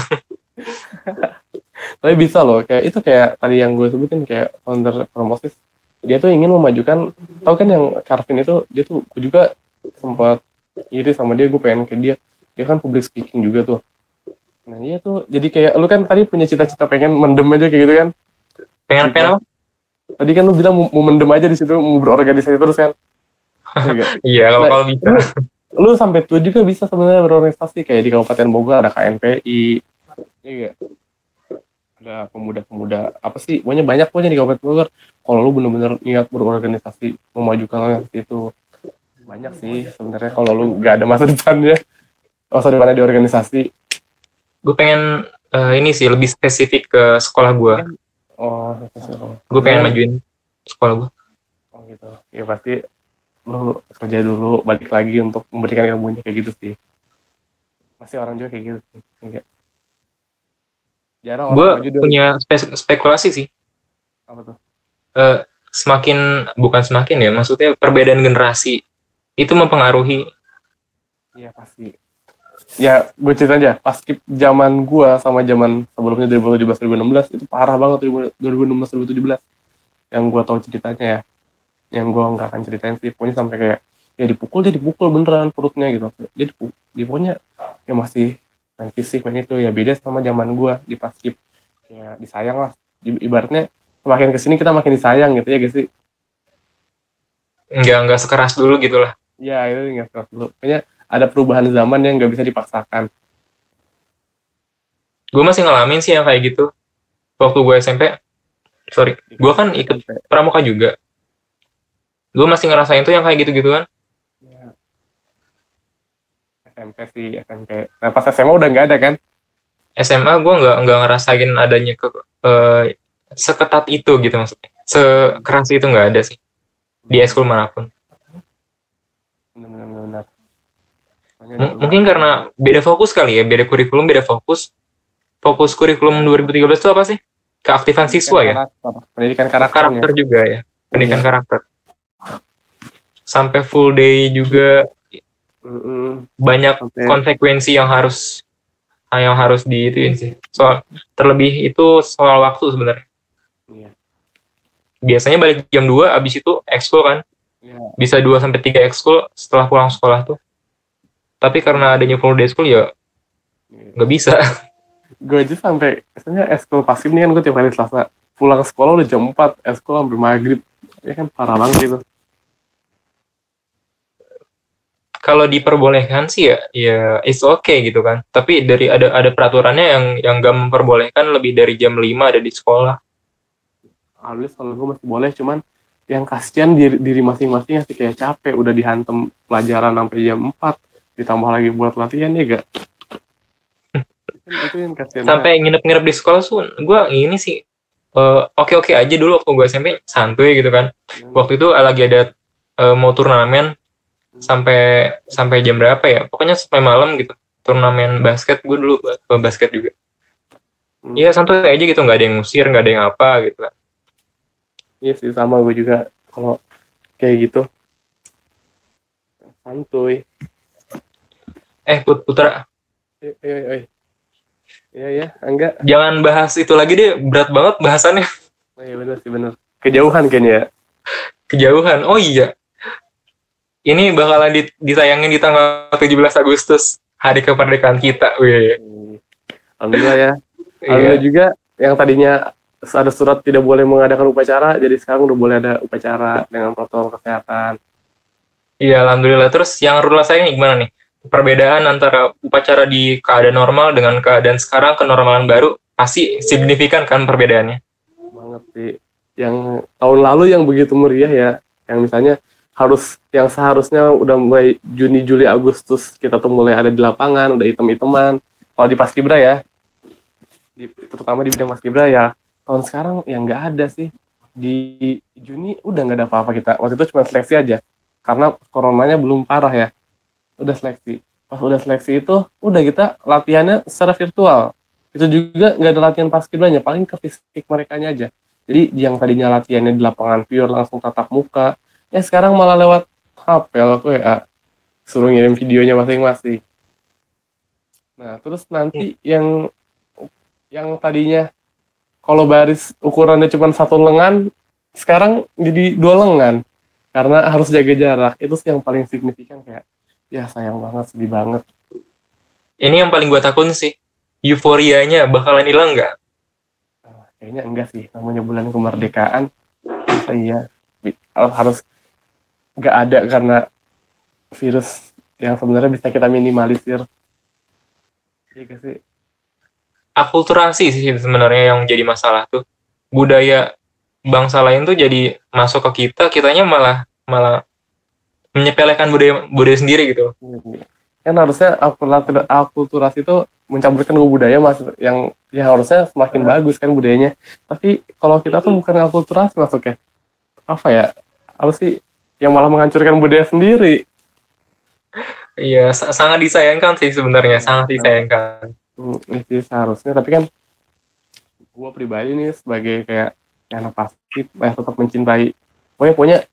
Tapi bisa loh, kayak itu kayak tadi yang gue sebutin, kayak founder Promosis, dia tuh ingin memajukan, tau kan yang Carvin itu, dia tuh gue juga sempat iri sama dia, gue pengen ke dia kan public speaking juga tuh. Nah dia tuh jadi kayak, lu kan tadi punya cita-cita pengen mendem aja kayak gitu kan. Pengen apa? Tadi kan lu bilang mau mendem aja di situ, mau berorganisasi terus kan. Iya, kalau bisa. Lu sampai tua juga bisa sebenarnya berorganisasi, kayak di Kabupaten Bogor ada KNPI. Iya. Ada pemuda-pemuda apa sih? Pokoknya banyak di Kabupaten Bogor. Kalau lu bener-bener niat berorganisasi, memajukan organisasi itu, banyak sih sebenarnya kalau lu nggak ada masa depannya di organisasi. Gue pengen ini sih lebih spesifik ke sekolah gue. Gue pengen majuin sekolah gue. Oh gitu. Ya pasti lu kerja dulu, balik lagi untuk memberikan ilmunya kayak gitu sih. Masih orang juga kayak gitu sih. Enggak. Jarang orang maju. Gue punya spekulasi sih. Apa tuh? Bukan semakin ya, maksudnya perbedaan generasi itu mempengaruhi. Iya pasti. Ya gue cerita aja, pas skip zaman gue sama zaman sebelumnya 2017-2016 itu parah banget. 2016-2017 yang gue tahu ceritanya ya, yang gue nggak akan ceritain sih, pokoknya sampai kayak ya dipukul beneran perutnya gitu. Dia pokoknya ya masih main fisik, main itu ya, beda sama zaman gue di pas skip. Ya disayang lah, ibaratnya semakin kesini kita makin disayang gitu ya guys sih. Nggak sekeras dulu gitu lah. Ya itu nggak sekeras dulu, pokoknya ada perubahan zaman yang nggak bisa dipaksakan. Gue masih ngalamin sih yang kayak gitu waktu gue SMP. Gue kan ikut pramuka juga. Gue masih ngerasain tuh yang kayak gitu-gitu kan. Ya. SMP. Nah pas SMA udah nggak ada kan? SMA gue nggak ngerasain adanya seketat itu gitu, maksudnya sekeras itu nggak ada sih di ekskul manapun. Benar. Mungkin karena beda fokus kali ya, beda kurikulum, beda fokus kurikulum 2013 itu apa sih? Keaktifan siswa ya, pendidikan karakter juga ya, pendidikan karakter. Sampai full day juga, banyak konsekuensi yang harus diituin sih. Terlebih itu soal waktu sebenarnya. Biasanya balik jam 2, abis itu ekskul kan. Bisa 2-3 ekskul setelah pulang sekolah tuh. Tapi karena adanya full day school ya nggak bisa. Gue aja sampai misalnya ekskul pasif nih kan, gue tiap hari Selasa pulang sekolah udah jam 4, ekskul sampai maghrib. Ya kan parah banget gitu. Kalau diperbolehkan sih ya it's okay gitu kan. Tapi dari ada peraturannya yang nggak memperbolehkan lebih dari jam 5 ada di sekolah. Alhamdulillah kalau gue masih boleh, cuman yang kasihan diri masing-masing sih, kayak capek udah dihantem pelajaran sampai jam 4, ditambah lagi buat latihan ya gak? Itu yang kasihan. Sampai nginep-nginep di sekolah tuh gue ini sih oke aja dulu waktu gue SMP, santuy gitu kan. Waktu itu lagi ada mau turnamen sampai jam berapa ya, pokoknya sampai malam gitu, turnamen basket. Gue dulu basket juga. Iya santuy aja gitu, nggak ada yang ngusir, nggak ada yang apa gitu kan. Iya sih, sama gue juga kalau kayak gitu santuy. Putra. Iya, enggak. Jangan bahas itu lagi deh, berat banget bahasannya. Iya benar sih, benar. Kejauhan kayaknya ya. Kejauhan. Oh iya. Ini bakalan ditayangin di tanggal 17 Agustus, hari kemerdekaan kita. Wih. Alhamdulillah ya. Alhamdulillah juga yang tadinya ada surat tidak boleh mengadakan upacara, jadi sekarang udah boleh ada upacara dengan protokol kesehatan. Iya, alhamdulillah. Terus yang Rul rasain gimana nih? Perbedaan antara upacara di keadaan normal dengan keadaan sekarang kenormalan baru pasti signifikan kan perbedaannya? Banget sih. Yang tahun lalu yang begitu meriah ya, yang misalnya yang seharusnya udah mulai Juni, Juli, Agustus kita tuh mulai ada di lapangan, udah item-iteman. Kalau di Paskibra ya, terutama di bidang Paskibra ya, tahun sekarang yang nggak ada sih. Di Juni udah nggak ada apa-apa kita. Waktu itu cuma seleksi aja, karena coronanya belum parah ya. Udah seleksi. Pas udah seleksi itu, udah kita latihannya secara virtual. Itu juga nggak ada latihan Paskibranya, paling ke fisik mereka aja. Jadi yang tadinya latihannya di lapangan pure langsung tatap muka, ya sekarang malah lewat HP atau WA, suruh ngirim videonya masing-masing. Nah, terus nanti yang tadinya kalau baris ukurannya cuma 1 lengan, sekarang jadi 2 lengan karena harus jaga jarak. Itu sih yang paling signifikan, kayak ya sayang banget, sedih banget. Ini yang paling gue takut sih. Euforianya bakalan hilang nggak? Kayaknya enggak sih, namanya bulan kemerdekaan. Iya, harus nggak ada karena virus yang sebenarnya bisa kita minimalisir. Iya sih. Akulturasi sih sebenarnya yang jadi masalah tuh. Budaya bangsa lain tuh jadi masuk ke kita, kitanya malah menyepelekan budaya sendiri gitu. Kan harusnya akulturasi itu mencampurkan ke budaya, yang ya harusnya semakin bagus kan budayanya. Tapi kalau kita tuh bukan akulturasi masuknya, apa ya, apa sih yang malah menghancurkan budaya sendiri. Iya, sangat disayangkan sih sebenarnya, sangat disayangkan. Itu seharusnya, tapi kan gue pribadi nih sebagai kayak anak Paskib, tetap mencintai. Pokoknya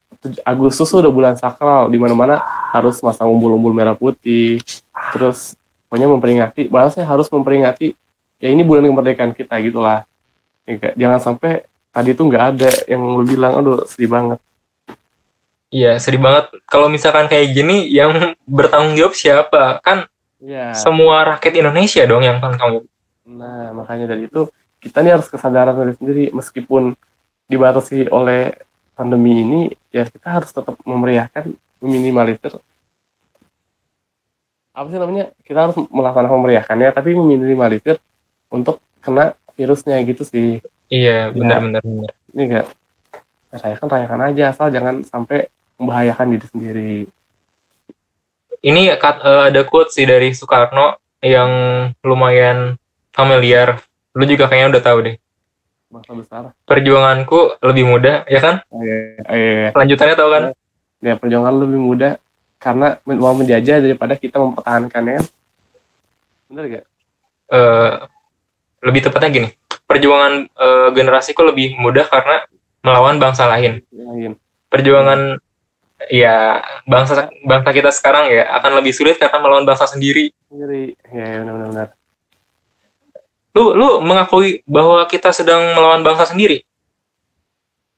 Agustus udah bulan sakral, di mana-mana harus masang umbul-umbul merah putih. Terus pokoknya memperingati, bahasanya harus memperingati. Ya ini bulan kemerdekaan kita gitulah. Ya, jangan sampai tadi tuh nggak ada yang lu bilang, aduh sedih banget. Iya, sedih banget. Kalau misalkan kayak gini, yang bertanggung jawab siapa? Kan Ya. semua rakyat Indonesia dong yang tanggung jawab. Nah, makanya dari itu kita nih harus kesadaran diri sendiri, meskipun dibatasi oleh pandemi ini, ya kita harus tetap memeriahkan, meminimalisir. Apa sih namanya? Kita harus melakukan memeriahkannya, tapi meminimalisir untuk kena virusnya gitu sih. Iya, benar-benar. Ini enggak, rayakan aja, asal jangan sampai membahayakan diri sendiri. Ini ada quote sih dari Soekarno yang lumayan familiar. Lu juga kayaknya udah tahu deh. Bangsa besar. Perjuanganku lebih mudah, ya kan? Iya. Lanjutannya tahu kan? Ya, perjuangan lebih mudah karena mau menjajah daripada kita mempertahankannya. Bener gak? Lebih tepatnya gini, perjuangan generasiku lebih mudah karena melawan bangsa lain. Perjuangan ya bangsa kita sekarang ya akan lebih sulit karena melawan bangsa sendiri. Ya, benar-benar. Lu mengakui bahwa kita sedang melawan bangsa sendiri?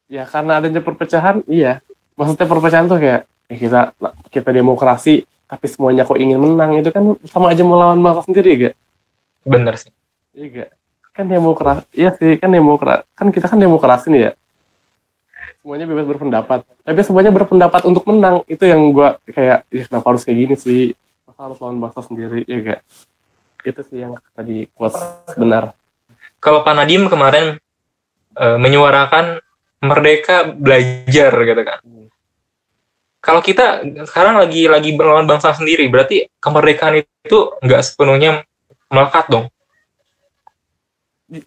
Ya, karena adanya perpecahan, iya. Maksudnya perpecahan tuh kayak kita demokrasi, tapi semuanya kok ingin menang, itu kan sama aja melawan bangsa sendiri, gak? Bener sih. Iya gak? Kan demokrasi, iya sih, kan kita kan demokrasi nih ya. Semuanya bebas berpendapat, tapi semuanya berpendapat untuk menang. Itu yang gue kayak, ya kenapa harus kayak gini sih? Masa harus lawan bangsa sendiri, ya gak? Itu sih yang tadi quotes benar. Kalau Pak Nadiem kemarin menyuarakan merdeka belajar gitu kan. Kalau kita sekarang lagi melawan bangsa sendiri, berarti kemerdekaan itu nggak sepenuhnya melekat dong.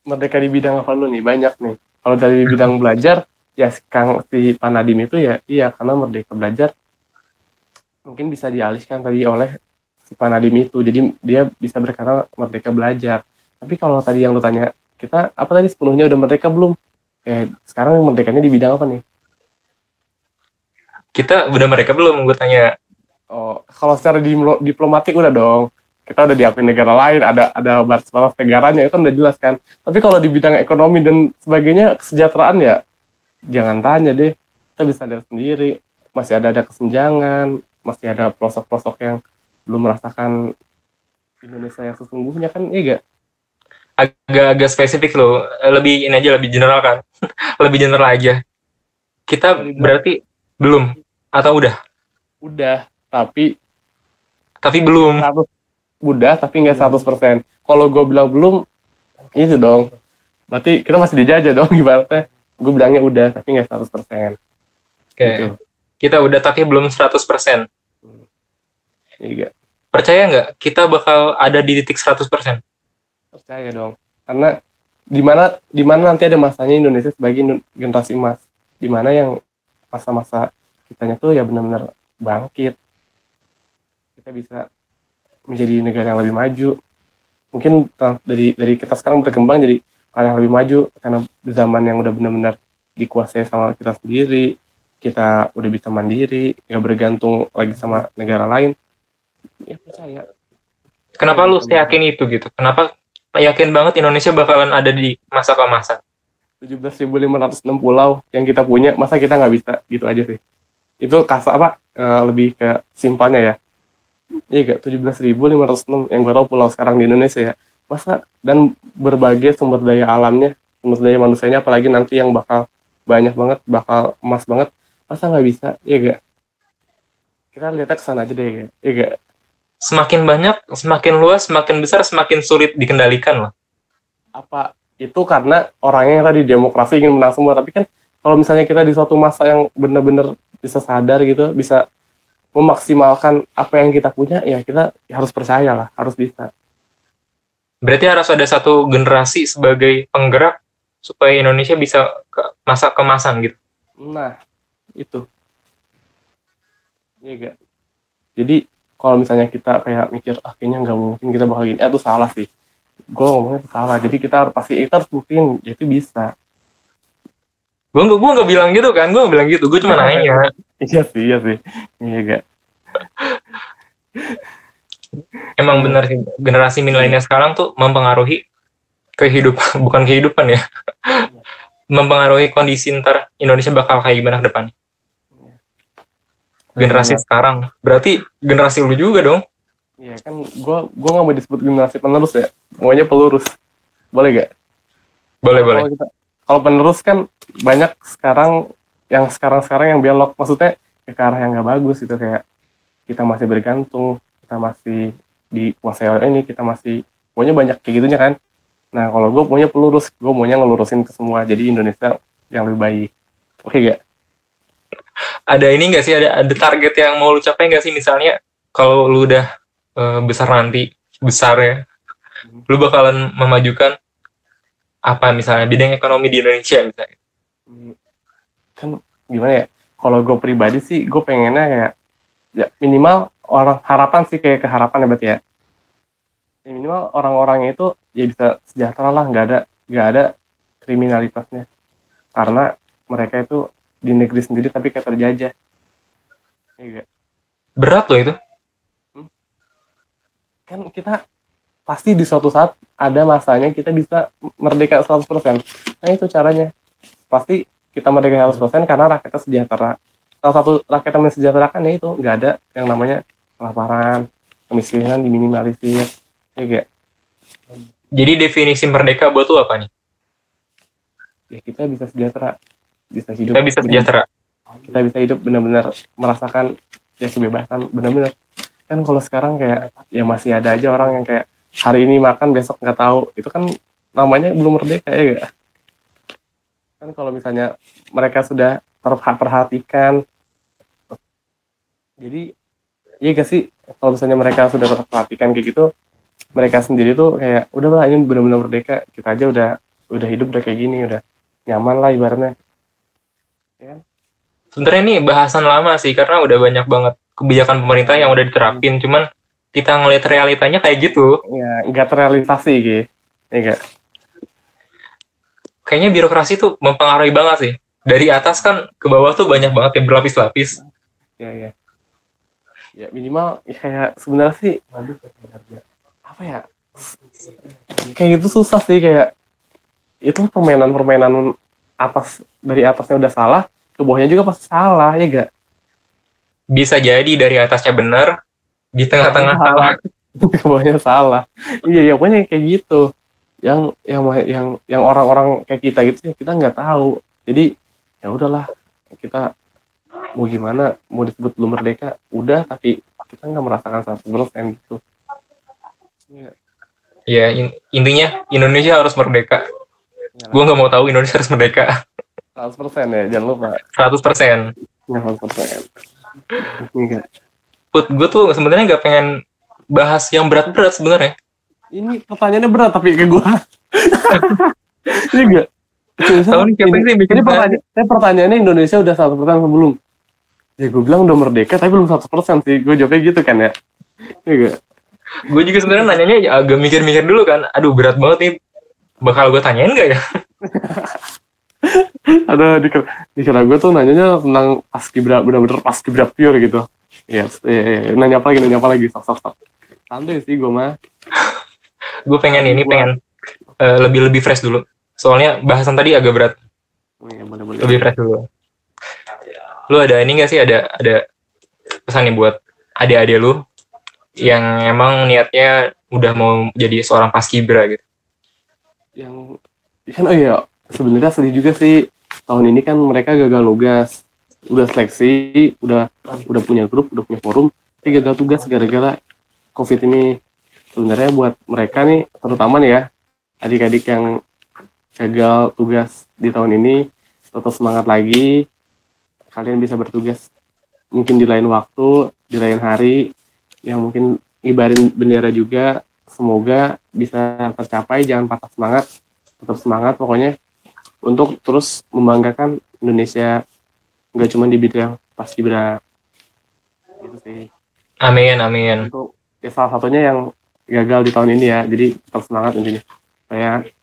Merdeka di bidang apa lu nih? Banyak nih. Kalau dari bidang belajar, ya Kang si Pak Nadiem itu ya, iya, karena merdeka belajar mungkin bisa dialihkan tadi oleh si Pak Nadiem itu, jadi dia bisa berkata merdeka belajar. Tapi kalau tadi yang lu tanya, kita apa tadi sepenuhnya udah merdeka belum? Sekarang merdekanya di bidang apa nih? Kita udah merdeka belum, gue tanya. Oh, kalau secara diplomatik udah dong. Kita udah diakui negara lain, ada batas negaranya, itu kan udah jelas kan. Tapi kalau di bidang ekonomi dan sebagainya, kesejahteraan ya, jangan tanya deh. Kita bisa lihat sendiri, masih ada kesenjangan, masih ada pelosok-pelosok yang belum merasakan Indonesia yang sesungguhnya kan, iya gak? agak spesifik loh, lebih ini aja, lebih general kan. Lebih general aja. Kita berarti belum atau Udah, tapi belum. 100 udah, tapi nggak 100%. Kalau gue bilang belum, itu dong. Berarti kita masih dijajah dong ibaratnya. Gue bilangnya udah, tapi nggak 100%. Oke. Gitu. Kita udah tapi belum 100%. Iya. Percaya nggak kita bakal ada di titik 100%? Percaya dong. Karena di mana nanti ada masanya Indonesia sebagai generasi emas. Di mana yang masa-masa kitanya tuh ya benar-benar bangkit. Kita bisa menjadi negara yang lebih maju. Mungkin dari kita sekarang berkembang jadi hal yang lebih maju karena zaman yang udah benar-benar dikuasai sama kita sendiri. Kita udah bisa mandiri, nggak bergantung lagi sama negara lain. Ya percaya. Kenapa lu yakin itu gitu? Kenapa yakin banget Indonesia bakalan ada di masa ke masa? 17.506 pulau yang kita punya, masa kita nggak bisa gitu aja sih. Itu lebih ke simpelnya ya. Iya gak, 17.506 yang gue tau pulau sekarang di Indonesia ya. Masa, dan berbagai sumber daya alamnya, sumber daya manusianya, apalagi nanti yang bakal banyak banget, bakal emas banget, masa nggak bisa, iya gak? Kita lihatnya kesana aja deh, iya gak? Semakin banyak, semakin luas, semakin besar, semakin sulit dikendalikan loh. Apa itu karena orangnya yang tadi demokrasi ingin menang semua, tapi kan kalau misalnya kita di suatu masa yang benar-benar bisa sadar gitu, bisa memaksimalkan apa yang kita punya, ya kita harus percaya lah, harus bisa. Berarti harus ada satu generasi sebagai penggerak supaya Indonesia bisa ke masa kemasan gitu. Nah, itu. Iya gak? Jadi kalau misalnya kita kayak mikir, kayaknya nggak mungkin kita bakal gini, itu salah sih. Gue ngomongnya itu salah. Jadi kita harus buktiin, ya itu bisa. Gue nggak bilang gitu kan, gue nggak bilang gitu, gue cuma nanya. Iya sih. Iya gak? Emang benar sih, generasi milenial sekarang tuh mempengaruhi kehidupan, bukan kehidupan ya, mempengaruhi kondisi ntar Indonesia bakal kayak gimana ke depan. Generasi sekarang, berarti generasi lu juga dong. Iya kan, gue nggak mau disebut generasi penerus ya, maunya pelurus, boleh gak? Boleh. Kalau penerus kan banyak sekarang yang belok, maksudnya ke arah yang nggak bagus gitu, kayak kita masih bergantung, kita masih dikuasai oleh ini, kita masih pokoknya banyak kayak gitunya kan. Nah kalau gue maunya pelurus, gue maunya ngelurusin ke semua, jadi Indonesia yang lebih baik. Oke gak? Ada ini nggak sih, ada target yang mau lu capai nggak sih, misalnya kalau lu udah besar nanti, besar ya, lu bakalan memajukan apa misalnya bidang ekonomi di Indonesia misalnya? Kan gimana ya, kalau gue pribadi sih gue pengennya ya minimal harapan sih, kayak keharapan ya berarti ya. Minimal orang-orangnya itu ya bisa sejahtera lah, nggak ada kriminalitasnya, karena mereka itu di negeri sendiri tapi kayak terjajah. Iya. Berat loh itu. Kan kita pasti di suatu saat ada masanya kita bisa merdeka 100%. Nah itu caranya. Pasti kita merdeka 100% karena rakyatnya sejahtera. Salah satu rakyat yang mensejahterakan ya itu, nggak ada yang namanya kelaparan, kemiskinan diminimalisir. Ya, jadi definisi merdeka buat lu apa nih? Ya kita bisa sejahtera, bisa hidup. Kita bisa sejahtera. Kita bisa hidup benar-benar merasakan ya kebebasan benar-benar. Kan kalau sekarang kayak ya masih ada aja orang yang kayak hari ini makan besok nggak tahu, itu kan namanya belum merdeka ya gak? Kan kalau misalnya mereka sudah terperhatikan, jadi iya gak sih, kalau misalnya mereka sudah terperhatikan kayak gitu, mereka sendiri tuh kayak udahlah ini benar-benar merdeka, kita aja udah hidup udah kayak gini, udah nyaman lah ibaratnya ya. Sebenarnya ini bahasan lama sih, karena udah banyak banget kebijakan pemerintah yang udah diterapin, cuman kita ngeliat realitanya kayak gitu. Ya, nggak terrealisasi gitu. Ya nggak? Kayaknya birokrasi tuh mempengaruhi banget sih. Dari atas kan ke bawah tuh banyak banget yang berlapis-lapis. Ya. Ya minimal ya kayak sebenarnya sih, apa ya? Kayak gitu susah sih, kayak itu permainan dari atasnya udah salah, ke bawahnya juga pasti salah, ya gak? Bisa jadi dari atasnya benar, di tengah-tengah salah. Ke bawahnya salah. Iya, pokoknya kayak gitu. yang orang-orang kayak kita gitu ya, kita nggak tahu. Jadi ya udahlah, kita mau gimana, mau disebut belum merdeka udah, tapi kita nggak merasakan 100% gitu. Ya, intinya Indonesia harus merdeka. Gue nggak mau tahu Indonesia harus merdeka. 100% ya, jangan lupa. 100%. Ya, 100%. Iya. Put, gue tuh sebenarnya nggak pengen bahas yang berat-berat sebenarnya. Ini pertanyaannya berat tapi ke gue. Ini enggak. Tahu nih siapa sih bikin pertanyaannya Indonesia udah 100% sebelum. Ya gue bilang udah merdeka tapi belum 100% sih. Gue jawabnya gitu kan ya. Iya enggak? Gue juga sebenarnya nanyanya agak mikir-mikir dulu kan. Aduh berat banget nih. Bakal gue tanyain gak ya? Ada dikira gue tuh nanyanya tentang paskibra, bener-bener paskibra pure gitu. Yes, nanya apa lagi, stop. Santai sih gue mah. Gue pengen lebih fresh dulu. Soalnya bahasan tadi agak berat. Iya, boleh. Lebih fresh dulu. Lu ada ini nggak sih? Ada pesan nih buat adik-adik lu yang emang niatnya udah mau jadi seorang paskibra gitu. Yang kan sebenarnya sedih juga sih, tahun ini kan mereka gagal tugas, udah seleksi, udah punya grup, udah punya forum, tapi gagal tugas gara-gara COVID ini. Sebenarnya buat mereka nih, terutama nih ya, adik-adik yang gagal tugas di tahun ini, tetap semangat lagi, kalian bisa bertugas mungkin di lain waktu, di lain hari, yang mungkin ngibarin bendera juga. Semoga bisa tercapai, jangan patah semangat, tetap semangat pokoknya untuk terus membanggakan Indonesia, nggak cuma di bidang paskibra gitu sih. Amin. Untuk salah satunya yang gagal di tahun ini ya, jadi tetap semangat intinya. Kayak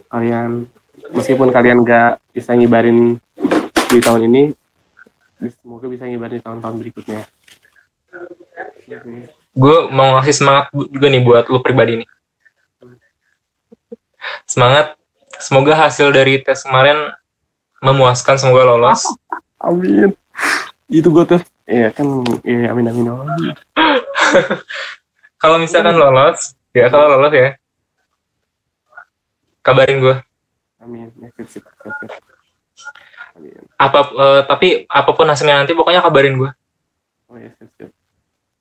kalian, meskipun kalian nggak bisa ngibarin di tahun ini, semoga bisa ngibarin di tahun-tahun berikutnya. Gue mau ngasih semangat juga nih buat lu pribadi nih. Semangat. Semoga hasil dari tes kemarin memuaskan, semoga lolos. Amin. Itu gue tes. Iya kan, amin. Kalau misalkan lolos ya, kabarin gue. Amin. Amin. Tapi apapun hasilnya nanti, pokoknya kabarin gue. Oh ya, siap.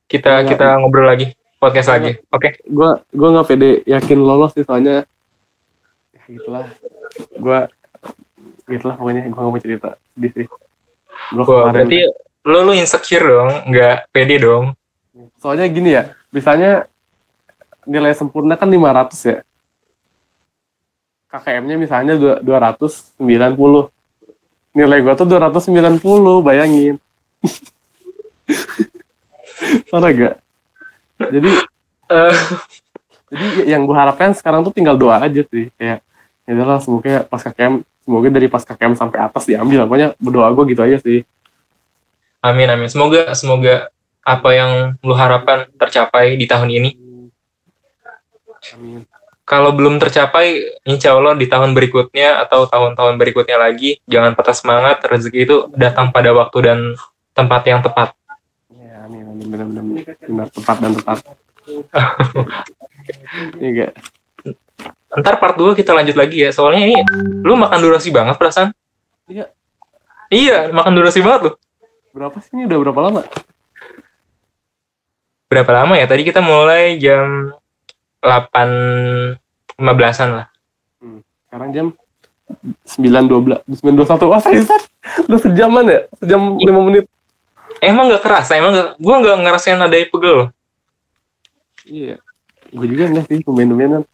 Kita ngobrol lagi, podcast lagi. Oke. Gue nggak pede yakin lolos sih, soalnya gitulah pokoknya gue nggak mau cerita sedih sih. Berarti lu insecure dong, nggak pede dong. Soalnya gini ya, misalnya nilai sempurna kan 500 ya, KKM-nya misalnya 290, nilai gue tuh 290, bayangin. Parah gak? Jadi yang gue harapkan sekarang tuh tinggal doa aja sih, kayak ya udahlah, semoga dari pas KKM sampai atas diambil. Pokoknya berdoa gue gitu aja sih. Amin. Semoga apa yang lu harapkan tercapai di tahun ini. Amin. Kalau belum tercapai, insya Allah di tahun berikutnya atau tahun-tahun berikutnya lagi, jangan patah semangat. Rezeki itu datang pada waktu dan tempat yang tepat. Ya, amin. Benar, tepat dan tepat. Iya. Ntar part 2 kita lanjut lagi ya. Soalnya ini lu makan durasi banget perasaan. Iya, makan durasi banget lu. Berapa sih ini? Udah berapa lama? Berapa lama ya? Tadi kita mulai jam 8.15-an lah. Sekarang jam 9.12, 9.21. Wah, Faisal, udah sejaman ya? Sejam 5 menit. Emang gak kerasa? Gue gak ngerasain ada pegel. Iya. Gue juga enggak sih, tumben-tumbenan.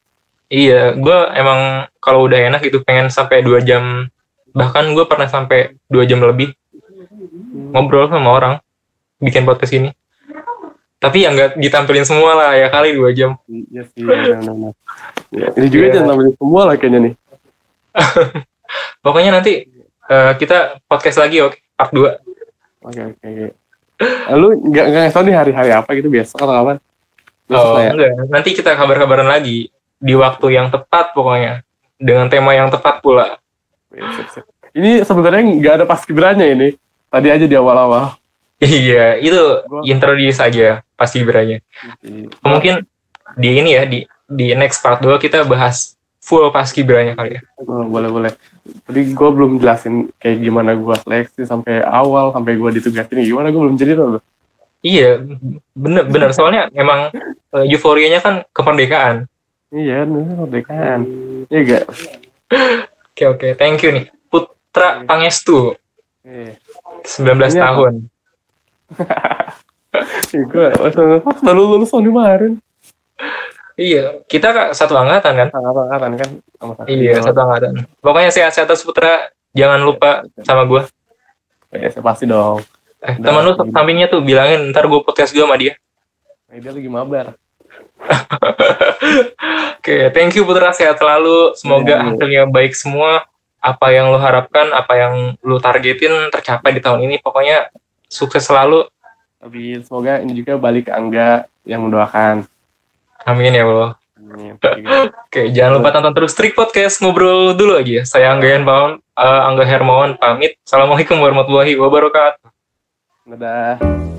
Iya, gue emang kalau udah enak gitu pengen sampai 2 jam. Bahkan gue pernah sampai 2 jam lebih ngobrol sama orang, bikin podcast ini. Tapi ya nggak ditampilin semua lah, ya kali 2 jam. Iya sih, benar. Ya, ini juga jangan tampilin semua lah kayaknya nih. Pokoknya nanti kita podcast lagi, oke? Part 2. Oke. Lu nggak tahu nih hari-hari apa gitu, besok atau kapan? Enggak. Nanti kita kabar-kabaran lagi di waktu yang tepat, pokoknya dengan tema yang tepat pula. Siap. Ini sebenarnya nggak ada paskibranya ini. Tadi aja di awal-awal. Iya, itu introduce aja paskibranya. Mungkin di ini ya, di next part 2 kita bahas full paskibranya kali ya. Boleh. Tadi gue belum jelasin kayak gimana gue seleksi sampai awal, sampai gue ditugasin gimana, gue belum cerita loh. Iya, bener. Soalnya emang euforianya kan kemerdekaan. Iya, kemerdekaan. Iya gak? Oke, thank you nih. Putra Pangestu, 19 Ini tahun. Gue baru lulus tahun kemarin. Iya, kita satu angkatan kan? Angkatan kan? Iya, satu angkatan. Pokoknya sehat-sehat terus Putra, jangan lupa sama gue. Ya, saya pasti dong. Teman lu sampingnya tuh bilangin ntar gue podcast gue sama dia. Dia lagi mabar. Oke, thank you Putra, sehat selalu. Semoga hasilnya baik semua. Apa yang lo harapkan, apa yang lo targetin tercapai di tahun ini. Pokoknya sukses selalu. Tapi semoga ini juga balik ke Angga yang mendoakan. Amin ya Allah. Amin. Oke, jangan lupa tonton terus Trik Podcast. Ngobrol dulu lagi ya. Saya Angga Hermawan pamit. Assalamualaikum warahmatullahi wabarakatuh. Dadah.